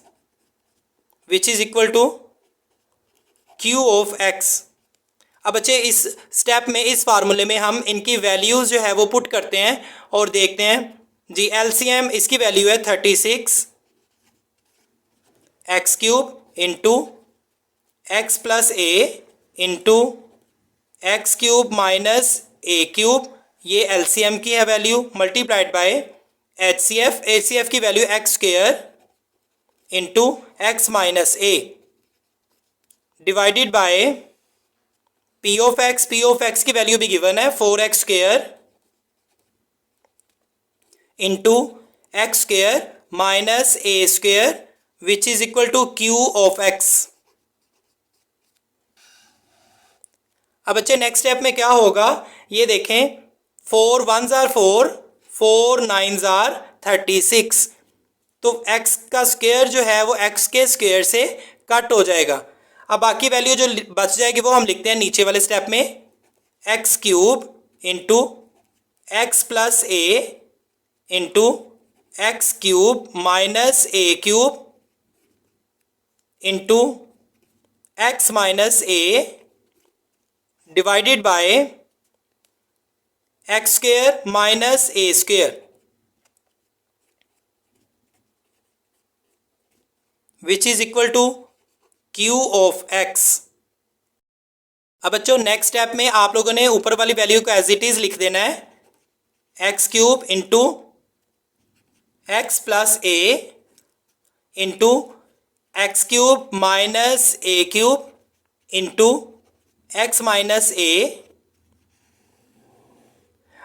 which is equal to Q of x। अब बच्चे इस स्टेप में, इस फार्मूले में हम इनकी वैल्यूज़ जो है वो पुट करते हैं और देखते हैं जी। LCM इसकी वैल्यू है 36x³ इंटू एक्स प्लस ए इंटू x³ माइनस a³, ये LCM की है वैल्यू, मल्टीप्लाइड बाय HCF की value x² into x minus a divided by P of x की वैल्यू भी गिवन है 4x² into x square minus A square which is equal to Q of x. अब बच्चे next step में क्या होगा ये देखें, 4 1s आर 4, 4 9s आर 36। तो x का स्क्वायर जो है वो x के स्क्वायर से कट हो जाएगा। अब बाकी वैल्यू जो बच जाएगी वो हम लिखते हैं नीचे वाले स्टेप में, x cube into x plus A into x cube minus A cube into x minus a divided by x square minus a square which is equal to Q of x. अब बच्चों next step में आप लोगों ने ऊपर वाली value को as it is लिख देना है, X cube into x plus A into x cube minus A cube into x minus A.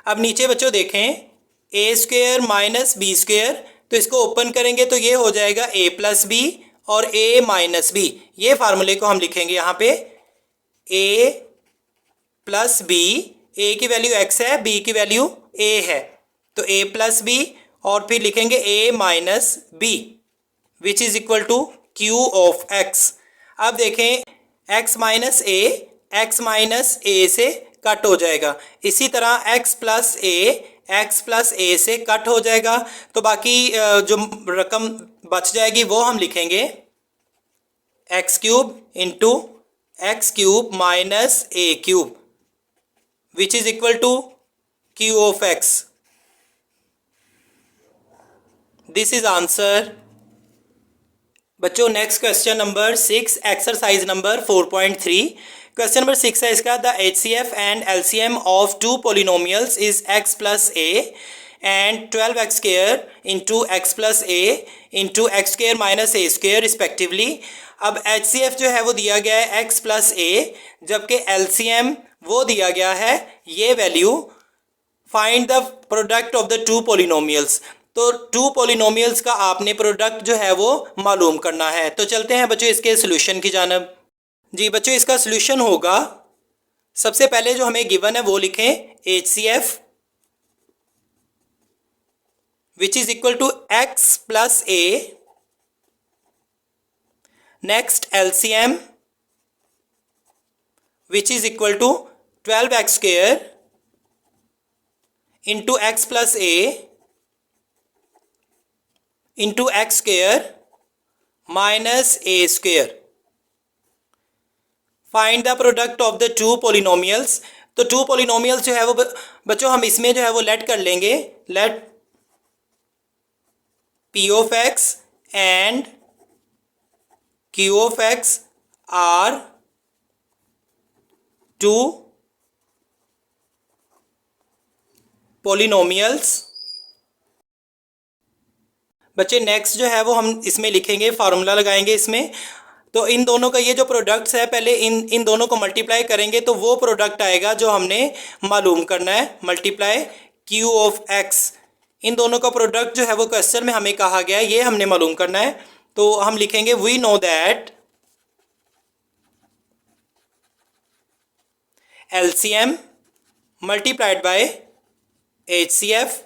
अब नीचे बच्चों देखें, A square minus B square, तो इसको ओपन करेंगे तो ये हो जाएगा ए प्लस बी और ए माइनस बी। ये फार्मूले को हम लिखेंगे यहाँ पे, ए प्लस बी, ए की वैल्यू एक्स है, बी की वैल्यू ए है, तो ए प्लस बी और फिर लिखेंगे A minus B which is equal to Q of x. अब देखें X minus A, x minus A से कट हो जाएगा, इसी तरह एक्स प्लस ए से कट हो जाएगा, तो बाकी जो रकम बच जाएगी वो हम लिखेंगे X cube into x cube minus A cube which is equal to Q of X. This is answer. बच्चों next question number 6, exercise number 4.3। Question number 6 है इसका, the HCF and LCM of two polynomials is x plus A and 12x square into x plus A into x square minus A square respectively. अब HCF जो है वो दिया गया है x plus ए, जबकि LCM वो दिया गया है ये value. Find the product of the two polynomials, तो टू पोलिनोमियल्स का आपने प्रोडक्ट जो है वो मालूम करना है। तो चलते हैं बच्चों इसके सोल्यूशन की जानब। जी बच्चों इसका सोल्यूशन होगा, सबसे पहले जो हमें गिवन है वो लिखें HCF which is equal to x plus a, next LCM which is equal to 12x square into x plus A into x square minus A square. Find the product of the two polynomials, तो two polynomials जो है वो बच्चों हम इसमें जो है वो लेट कर लेंगे, let P of x and Q of x are two polynomials. बच्चे नेक्स्ट जो है वो हम इसमें लिखेंगे, फार्मूला लगाएंगे इसमें, तो इन दोनों का ये जो प्रोडक्ट्स है पहले इन दोनों को मल्टीप्लाई करेंगे तो वो प्रोडक्ट आएगा जो हमने मालूम करना है, मल्टीप्लाई क्यू ऑफ एक्स। इन दोनों का प्रोडक्ट जो है वो क्वेश्चन में हमें कहा गया है, ये हमने मालूम करना है, तो हम लिखेंगे we know that LCM multiplied by HCF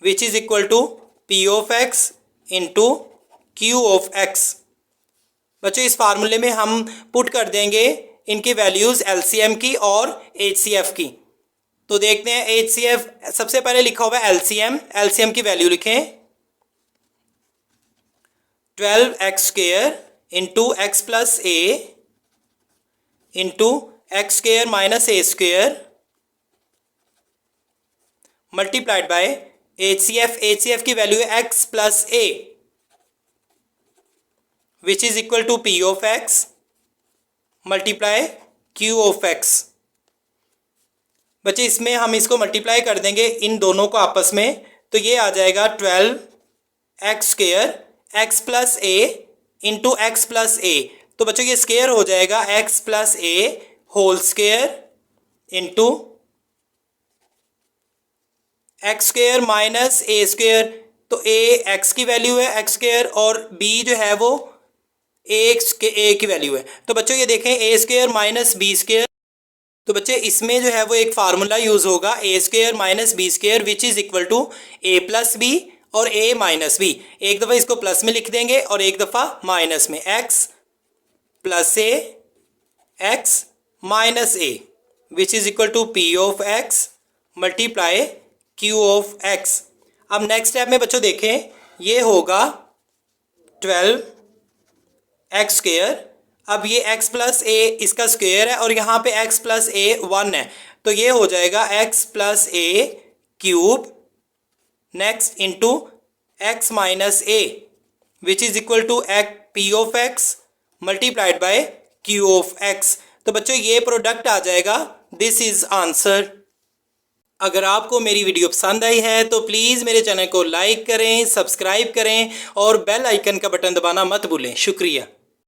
which is equal to P of x into Q of x. बच्चों इस फार्मूले में हम पुट कर देंगे इनकी वैल्यूज़ LCM की और HCF की। तो देखते हैं HCF, सबसे पहले लिखा हुआ है LCM की वैल्यू लिखें 12x square into x plus A into x square minus A square multiplied by HCF की वैल्यू है x plus a which is equal to P of x multiply Q of x. बच्चे इसमें हम इसको multiply कर देंगे इन दोनों को आपस में, तो ये आ जाएगा 12x square X plus A into x plus A, तो बच्चों ये स्क्वेयर हो जाएगा x plus A whole square into x square minus A square, तो ए एक्स की वैल्यू है एक्स स्क्वेयर और बी जो है वो ए की वैल्यू है। तो बच्चों ये देखें A square minus B square, तो बच्चे इसमें जो है वो एक फार्मूला यूज़ होगा A square minus B square which is equal to A plus B और ए माइनस बी। एक दफ़ा इसको प्लस में लिख देंगे और एक दफ़ा माइनस में, x plus a x minus a which is equal to P of x multiply Q of x. अब नेक्स्ट स्टेप में बच्चों देखें, ये होगा 12 एक्स स्क्वेयर, अब ये x प्लस ए इसका स्क्वेयर है और यहाँ पे x प्लस ए 1 है, तो ये हो जाएगा x plus a cube next into x minus a which is equal to P of x multiplied by Q of x. तो बच्चों ये प्रोडक्ट आ जाएगा, दिस इज़ आंसर। अगर आपको मेरी वीडियो पसंद आई है तो प्लीज़ मेरे चैनल को लाइक करें, सब्सक्राइब करें और बेल आइकन का बटन दबाना मत भूलें। शुक्रिया।